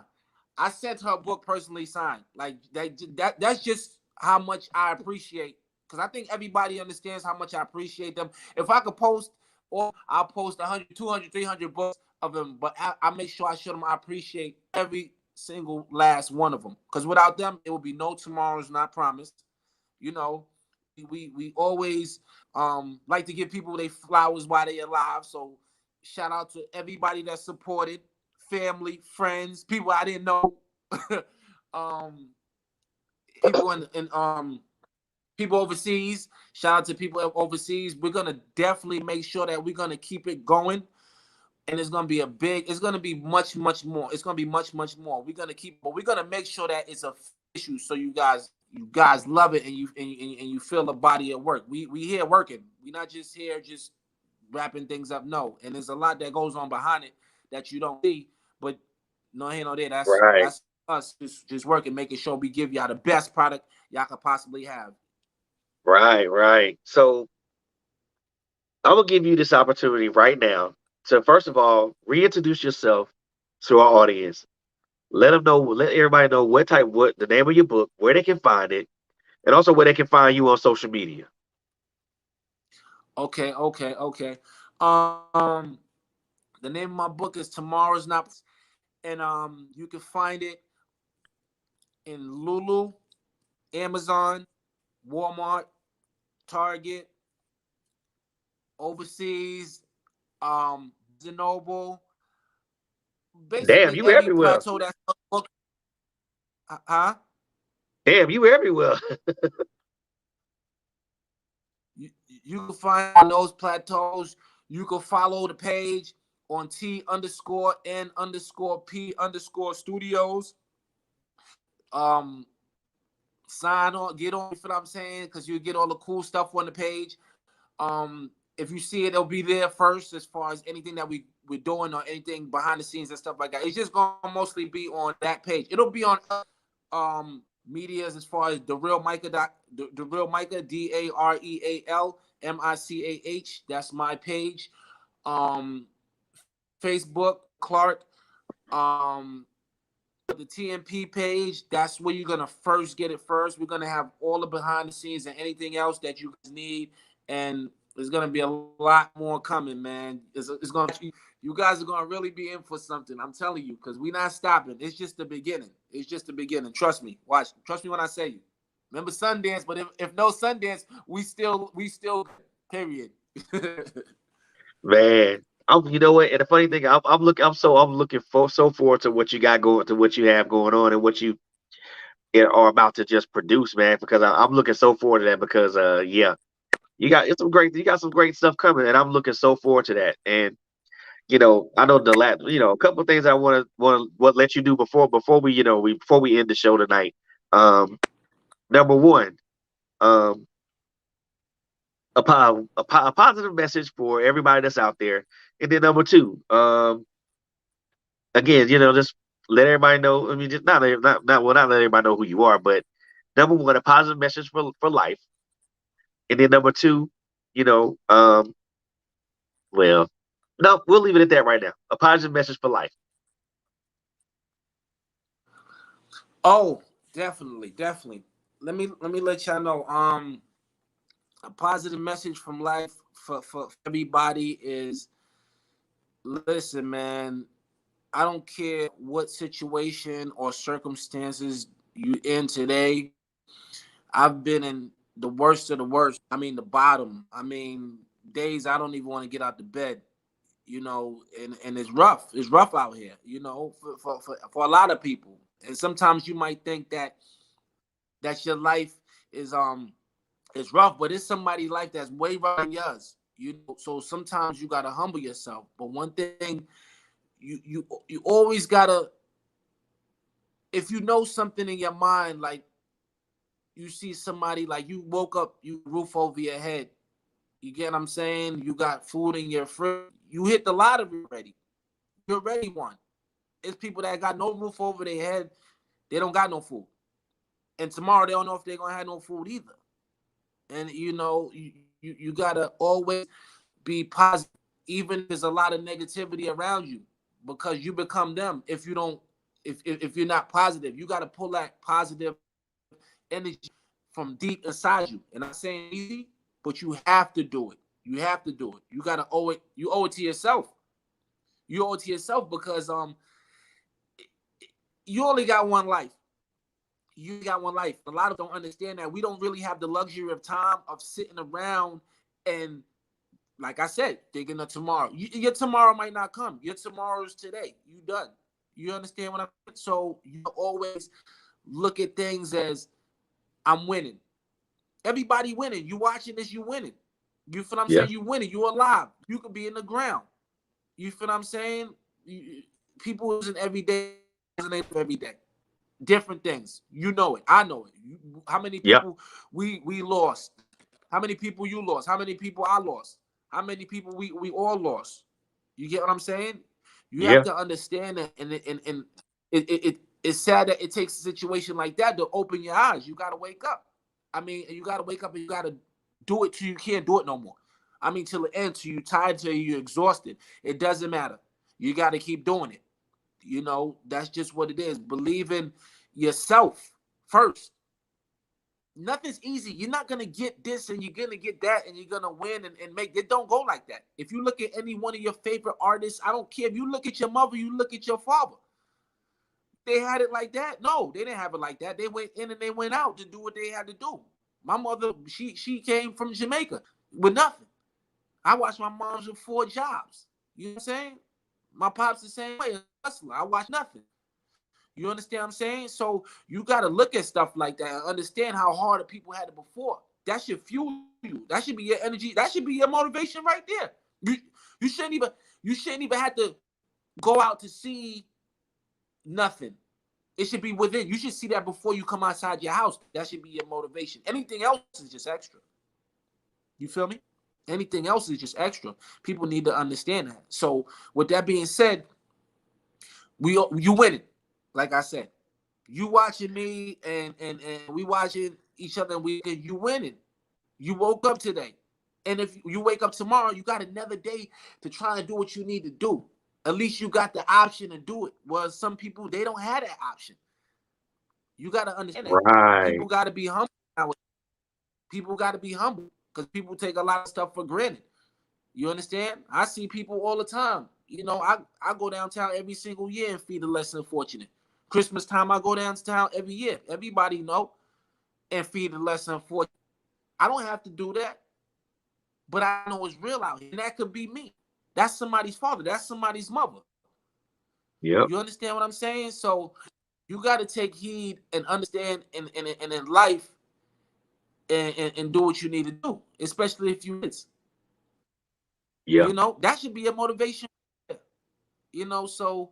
sent her a book personally signed. Like that's just how much I appreciate. Because I think everybody understands how much I appreciate them. If I could post or I'll post 100, 200, 300 books of them, but I make sure I show them I appreciate every single last one of them. Because without them, it will be no tomorrows not promised. You know, we always like to give people their flowers while they're alive. So shout out to everybody that supported, family, friends, people I didn't know, um, people in people overseas. Shout out to people overseas. We're gonna definitely make sure that we're gonna keep it going, and it's gonna be it's gonna be much, much more. It's gonna be much, much more. But we're gonna make sure that it's official, so you guys love it, and you feel the body of work. We here working. We're not just here just wrapping things up. No, and there's a lot that goes on behind it that you don't see, but no here, no there. Right, That's us just working, making sure we give y'all the best product y'all could possibly have. right, right. So I'm gonna give you this opportunity right now to first of all reintroduce yourself to our audience. Let them know, let everybody know what the name of your book, where they can find it, and also where they can find you on social media. Okay, okay, okay. Um, the name of my book is Tomorrow's Not, and you can find it in Lulu, Amazon, Walmart, Target, overseas, Zenoble, Damn, basically you every everywhere. plateau that's a book. Huh? Damn, you everywhere. You can find on those plateaus. You can follow the page on T_N_P_Studios. Um, sign on, get on. You feel what I'm saying? Because you get all the cool stuff on the page. If you see it, it'll be there first as far as anything that we're doing or anything behind the scenes and stuff like that. It's just gonna mostly be on that page. It'll be on medias as far as the real Micah DAREALMICAH. That's my page. Facebook Clarke. Um, the TMP page, that's where you're gonna first get it first. We're gonna have all the behind the scenes and anything else that you guys need, and there's gonna be a lot more coming, man. It's gonna you guys are gonna really be in for something. I'm telling you, because we're not stopping. It's just the beginning. It's just the beginning. Trust me. Watch. Trust me when I say you. Remember Sundance, but if no Sundance, we still period. Man, you know what? And the funny thing, I'm looking so forward to what you got going, to what you have going on, and what you are about to just produce, man. Because I'm looking so forward to that. Because yeah, you got some great stuff coming, and I'm looking so forward to that. And I know a couple of things I want to let you do before before we end the show tonight. Um, Number one, um, a positive message for everybody that's out there, and then number two, again, just let everybody know. I mean, just not let everybody know who you are, but number one, a positive message for life, and then number two, you know, um, well, no, we'll leave it at that right now. A positive message for life. Oh, definitely, definitely. Let me let y'all know. A positive message from life for everybody is, listen, man. I don't care what situation or circumstances you in today. I've been in the worst of the worst. I mean, the bottom. I mean, days I don't even want to get out the bed. And it's rough. It's rough out here. For a lot of people. And sometimes you might think that your life is it's rough, but it's somebody's life that's way rougher than yours. So sometimes you gotta humble yourself. But one thing you always gotta, if you know something in your mind, like you see somebody, like you woke up, you roof over your head. You get what I'm saying? You got food in your fridge. You hit the lottery already. You already won. It's people that got no roof over their head. They don't got no food. And tomorrow they don't know if they're gonna have no food either. And you gotta always be positive, even if there's a lot of negativity around you, because you become them if you don't. If you're not positive, you got to pull that positive energy from deep inside you. And I'm saying easy, but you have to do it. You have to do it. You gotta owe it. You owe it to yourself. You owe it to yourself because you only got one life. You got one life. A lot of don't understand that. We don't really have the luxury of time of sitting around and, like I said, thinking of tomorrow. Your tomorrow might not come. Your tomorrow's today. You done. You understand what I'm saying? So you always look at things as I'm winning. Everybody winning. You watching this, you winning. You feel what I'm Yeah. saying? You winning. You alive. You could be in the ground. You feel what I'm saying? People isn't every day, every day. Different things. You know it. I know it. How many Yeah. people we lost? How many people you lost? How many people I lost? How many people we all lost? You get what I'm saying? You have Yeah. to understand that, and it's sad that it takes a situation like that to open your eyes. You got to wake up. I mean, you got to wake up and you got to do it till you can't do it no more. I mean, till the end, till you tired, till you're exhausted. It doesn't matter. You got to keep doing it. You know, that's just what it is. Believe in yourself first. Nothing's easy. You're not gonna get this and you're gonna get that and you're gonna win and make it. Don't go like that. If you look at any one of your favorite artists, I don't care if you look at your mother, you look at your father. They had it like that? No, they didn't have it like that. They went in and they went out to do what they had to do. My mother, she came from Jamaica with nothing. I watched my mom's with 4 jobs. You know what I'm saying? My pops the same way, a hustler. I watch nothing. You understand what I'm saying? So you got to look at stuff like that and understand how hard the people had it before. That should fuel you. That should be your energy. That should be your motivation right there. You shouldn't even have to go out to see nothing. It should be within. You should see that before you come outside your house. That should be your motivation. Anything else is just extra. You feel me? Anything else is just extra. People need to understand that. So with that being said, you winning. Like I said, you watching me and we watching each other and you winning. You woke up today. And if you wake up tomorrow, you got another day to try and do what you need to do. At least you got the option to do it. Well, some people, they don't have that option. You got to understand that. Right. People got to be humble. People got to be humble because people take a lot of stuff for granted. You understand? I see people all the time. You know, I go downtown every single year and feed the less unfortunate. Christmas time, I go downtown every year. Everybody know, and feed the less unfortunate. I don't have to do that, but I know it's real out here, and that could be me. That's somebody's father. That's somebody's mother. Yep. You understand what I'm saying? So you got to take heed and understand, and in life, and do what you need to do, especially if you kids. Yeah. You know, that should be a motivation. You know, so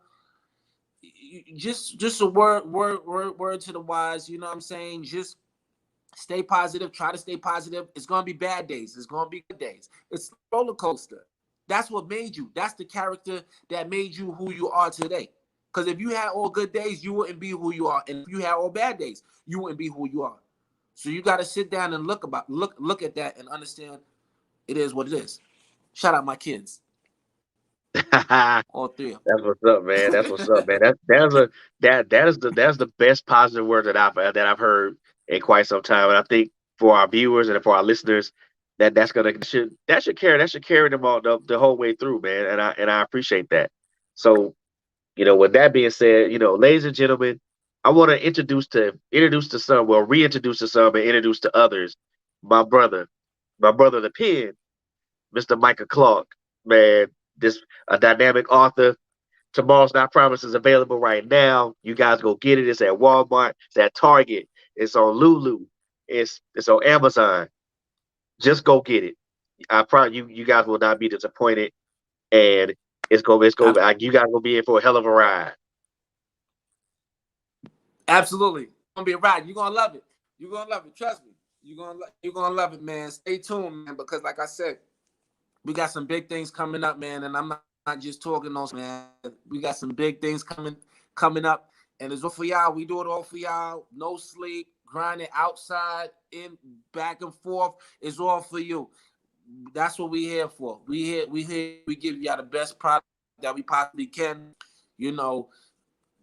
just a word to the wise. You know what I'm saying? Just stay positive. Try to stay positive. It's gonna be bad days. It's gonna be good days. It's a roller coaster. That's what made you. That's the character that made you who you are today. Because if you had all good days, you wouldn't be who you are. And if you had all bad days, you wouldn't be who you are. So you got to sit down and look at that and understand it is what it is. Shout out my kids, all three of That's what's up, man. That's what's up, man. That's the best positive word that I've heard in quite some time. And I think for our viewers and for our listeners, that should carry them all the whole way through, man. And I appreciate that. So, with that being said, ladies and gentlemen, I want to introduce to some, well, reintroduce to some and introduce to others, my brother, the pen, Mr. Micah Clark, man. This a dynamic author. Tomorrow's Not Promised is available right now. You guys go get it. It's at Walmart. It's at Target. It's on Lulu. It's on Amazon. Just go get it. I promise you guys will not be disappointed, and them. you guys will be in for a hell of a ride. Absolutely, it's gonna be a ride. You're gonna love it. You're gonna love it. Trust me. You're gonna love it, man. Stay tuned, man. Because like I said, we got some big things coming up, man. And I'm not just talking those, man. We got some big things coming up, and it's all for y'all. We do it all for y'all. No sleep, grinding outside, in back and forth. It's all for you. That's what we here for. We give y'all the best product that we possibly can. You know,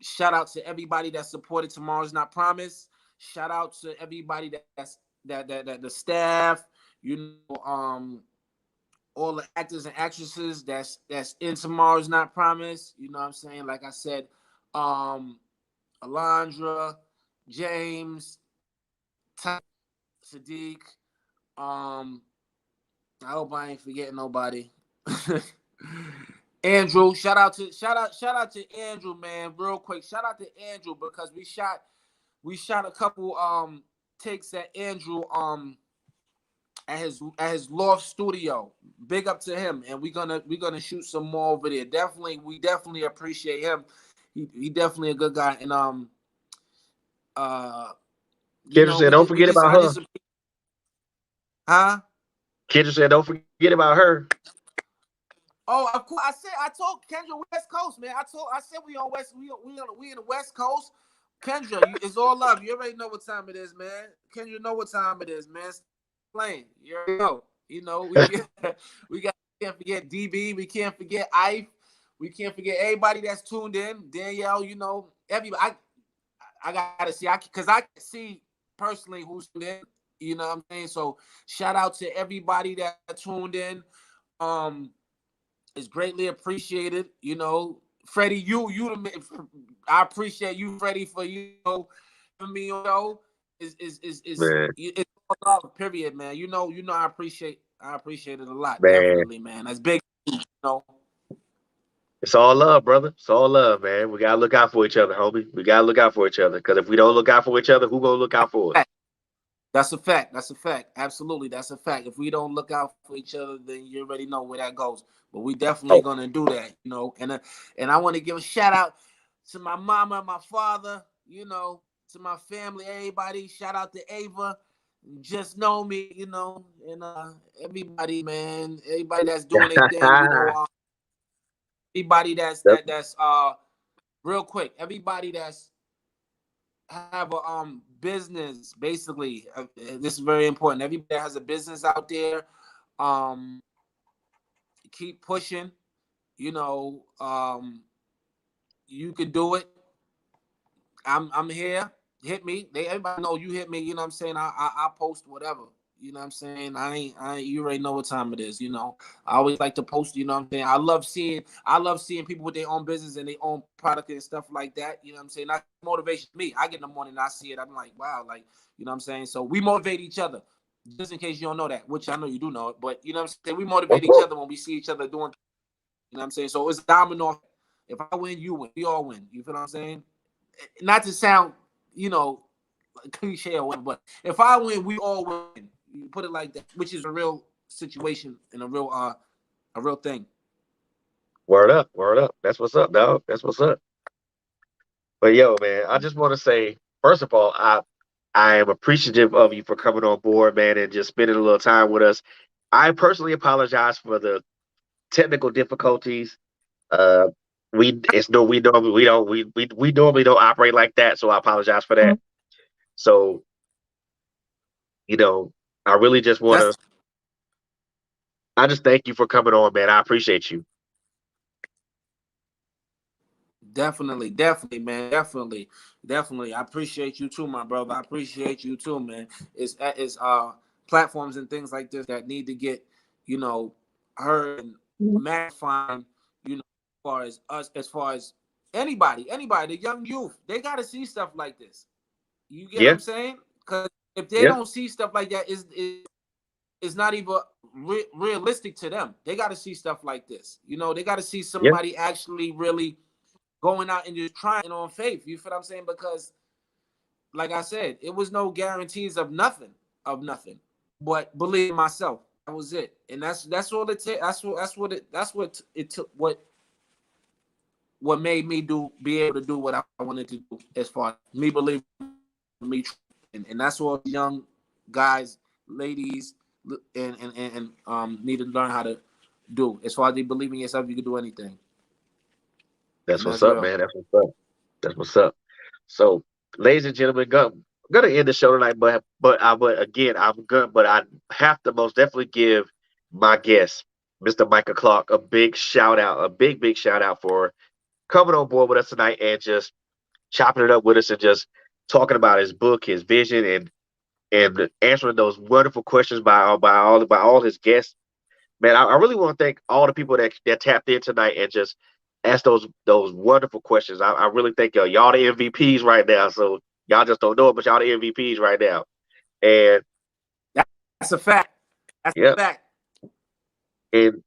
shout out to everybody that supported Tomorrow's Not Promised. Shout out to everybody that's that the staff. You know, all the actors and actresses that's in Tomorrow's Not Promised. You know what I'm saying? Like I said, Alondra, James, Ty, Sadiq. I hope I ain't forgetting nobody. Andrew, shout out to Andrew, man. Real quick, shout out to Andrew because we shot a couple takes at Andrew at his loft studio. Big up to him, and we're gonna shoot some more over there. We definitely appreciate him. He definitely a good guy, and uh Kendra said, "Don't forget about I her." just huh. Kendra said, "Don't forget about her." Oh, of course. I told Kendra West Coast, man. I said we on West. We in the West Coast. Kendra, it's all love. You already know what time it is, man. Kendra know what time it is, man. Playing. You already know. You know we can't forget DB. We can't forget Ife. We can't forget everybody that's tuned in. Danielle, you know everybody. I gotta see. Because I can see personally who's tuned in. You know what I'm saying? So shout out to everybody that tuned in. Um. It's greatly appreciated. You know, Freddie, I appreciate you, Freddie, for for me. You know, Man, it's all love, period, man. I appreciate it a lot, man. definitely, man. That's big, you know. It's all love, brother. It's all love, man. We gotta look out for each other, homie. We gotta look out for each other. Because if we don't look out for each other, who gonna look out for us? That's a fact. That's a fact. Absolutely, that's a fact. If we don't look out for each other, then you already know where that goes. But we definitely Oh, gonna do that, you know. And I want to give a shout out to my mama, my father, you know, to my family, everybody. Shout out to Ava. Just know me, you know, and everybody, man, everybody that's doing their thing, you know, everybody Yep. that's real quick, everybody that's have a business basically. This is very important. Everybody that has a business out there, um keep pushing, you know. You could do it. I'm here. Hit me. Everybody know you hit me, you know what I'm saying? I post whatever. You know what I'm saying? I ain't you already know what time it is, you know. I always like to post, you know what I'm saying? I love seeing people with their own business and their own product and stuff like that. You know what I'm saying? That motivation me. I get in the morning, I see it, I'm like, wow, like, you know what I'm saying? So we motivate each other. Just in case you don't know that, which I know you do know it, but you know what I'm saying? We Of motivate each course. other when we see each other doing, you know what I'm saying? So it's domino effect. If I win, you win. We all win. You feel what I'm saying? Not to sound, you know, cliche or whatever, but if I win, we all win. You put it like that, which is a real situation and a real thing. Word up, word up. That's what's up, dog. That's what's up. But yo, man, I just want to say, first of all, I am appreciative of you for coming on board, man, and just spending a little time with us. I personally apologize for the technical difficulties. Uh, we normally don't operate like that, so I apologize for that. So you know, I really just want That's to. I just thank you for coming on, man. I appreciate you. definitely, man, definitely. I appreciate you too, my brother. I appreciate you too, man. It's platforms and things like this that need to get, you know, heard and magnifying, you know, as far as us, as far as anybody, the young youth, they got to see stuff like this. You get what Yeah, I'm saying? Because if they yeah, don't see stuff like that, is not even realistic to them. They got to see stuff like this. You know, they got to see yeah, somebody actually really going out and just trying on faith. You feel what I'm saying? Because, like I said, it was no guarantees of nothing, of nothing. But believe in myself. That was it, and that's all it takes. That's what it took. What made me be able to do what I wanted to do as far as me believing me, and that's all young guys, ladies, and need to learn how to do. As far as they believe in yourself, you can do anything, that's and what's that's up, real. man. That's what's up. That's what's up. So, ladies and gentlemen, I'm gonna end the show tonight, but again, I'm good. But I have to most definitely give my guest, Mr. Micah Clark, a big shout out, a big shout out for coming on board with us tonight and just chopping it up with us and just talking about his book, his vision, and answering those wonderful questions by all his guests. man, I really want to thank all the people that tapped in tonight and just asked those wonderful questions. I really think y'all the MVPs right now. So y'all just don't know it, but y'all the MVPs right now. And That's a fact. That's a yeah, fact. and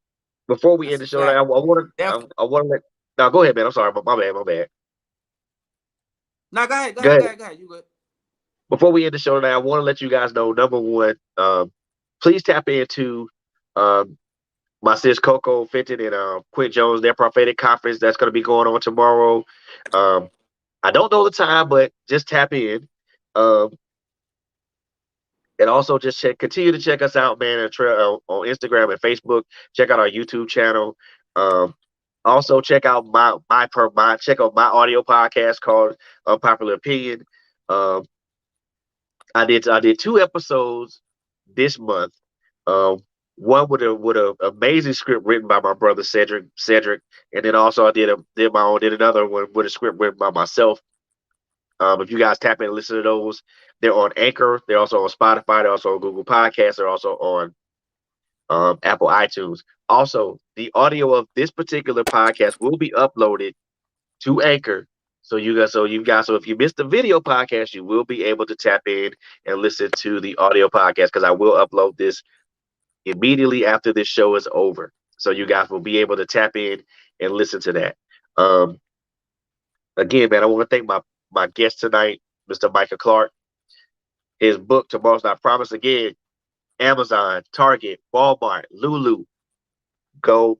before we end That's the a show, I fact. want to Definitely. I want to let. No, go ahead, man. I'm sorry, my bad, my bad. No, go ahead. Go Go ahead. Go ahead. ahead. Go ahead. You good? Before we end the show tonight, I want to let you guys know. Number one, please tap into um, my sis Coco Fenton and Quint Jones, their prophetic conference that's going to be going on tomorrow. Um, I don't know the time, but just tap in. Um, and also just continue to check us out, man, on Instagram and Facebook. Check out our YouTube channel. Um, also check out check out my audio podcast called Unpopular Opinion. Um, I did 2 episodes this month. Um, one with a amazing script written by my brother Cedric, and then also I did another one with a script written by myself. If you guys tap in and listen to those, they're on Anchor. They're also on Spotify. They're also on Google Podcasts. They're also on Apple iTunes. Also, the audio of this particular podcast will be uploaded to Anchor. So if you missed the video podcast, you will be able to tap in and listen to the audio podcast because I will upload this immediately after this show is over. So you guys will be able to tap in and listen to that. Um, Again, man, I want to thank my guest tonight, Mr. Micah Clark. His book, Tomorrow's Not Promised. Again, Amazon, Target, Walmart, Lulu. Go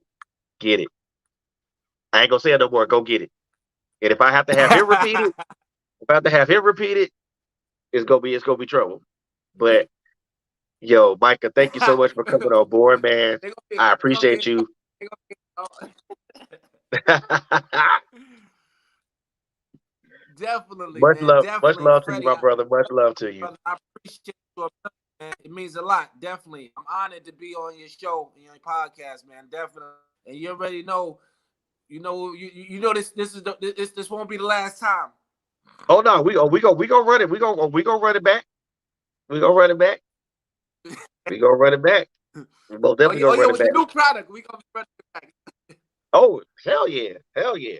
get it. I ain't gonna say it no more. Go get it. And if I have to have him repeat it, it's gonna be trouble. But yo, Micah, thank you so much for coming on board, man. They gonna get. I They gonna appreciate get. you. They gonna get. Definitely, man. Much Definitely, love to you, Freddie. my brother. Much love to you. Brother, I appreciate you, man. It means a lot. Definitely, I'm honored to be on your show and your podcast, man. Definitely, and you already know. You know this won't be the last time. Oh no, we gonna run it. We gonna run it back. We gonna run it back. We gonna run it back. We most definitely Oh gonna yeah, run it with the back. new product, we gonna run it back. Oh hell yeah, hell yeah.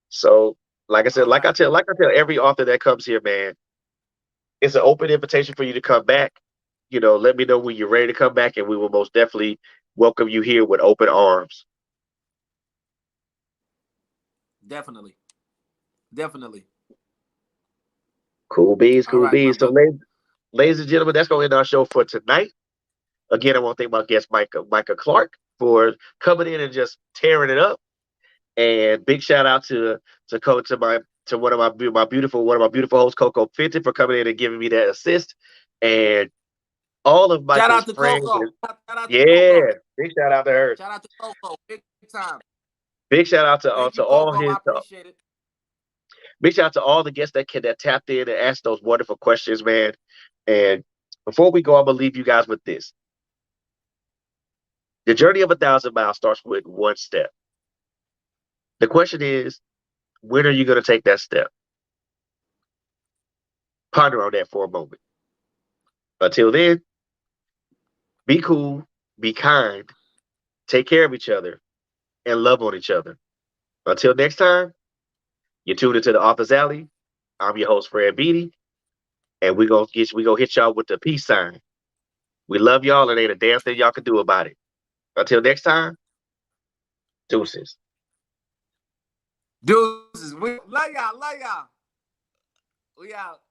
So like I said, All right. like I tell every author that comes here, man, it's an open invitation for you to come back. Let me know when you're ready to come back, and we will most definitely welcome you here with open arms. Definitely. Definitely. Cool beans, All cool right, my beans. So, brother. ladies and gentlemen, that's gonna end our show for tonight. Again, I want to thank my guest Micah Clark for coming in and just tearing it up. And big shout out to one of my beautiful hosts, Coco Fenton, for coming in and giving me that assist. And all of Shout Micah's out to friends. Coco. Shout out to Yeah, Coco. big shout out to her. Shout out to Coco. Big time. Big shout out Thank to you, all Coco. his I appreciate it. big shout out to all the guests that tapped in and asked those wonderful questions, man. And before we go, I'm gonna leave you guys with this. The journey of 1,000 miles starts with one step. The question is, when are you gonna take that step? Ponder on that for a moment. Until then, be cool, be kind, take care of each other, and love on each other. Until next time, you tune into the Author's Alley. I'm your host, Fred Beatty, and we gonna hit y'all with the peace sign. We love y'all, and ain't a damn thing y'all can do about it. Until next time, deuces. Deuces. We love y'all. Love y'all. We out.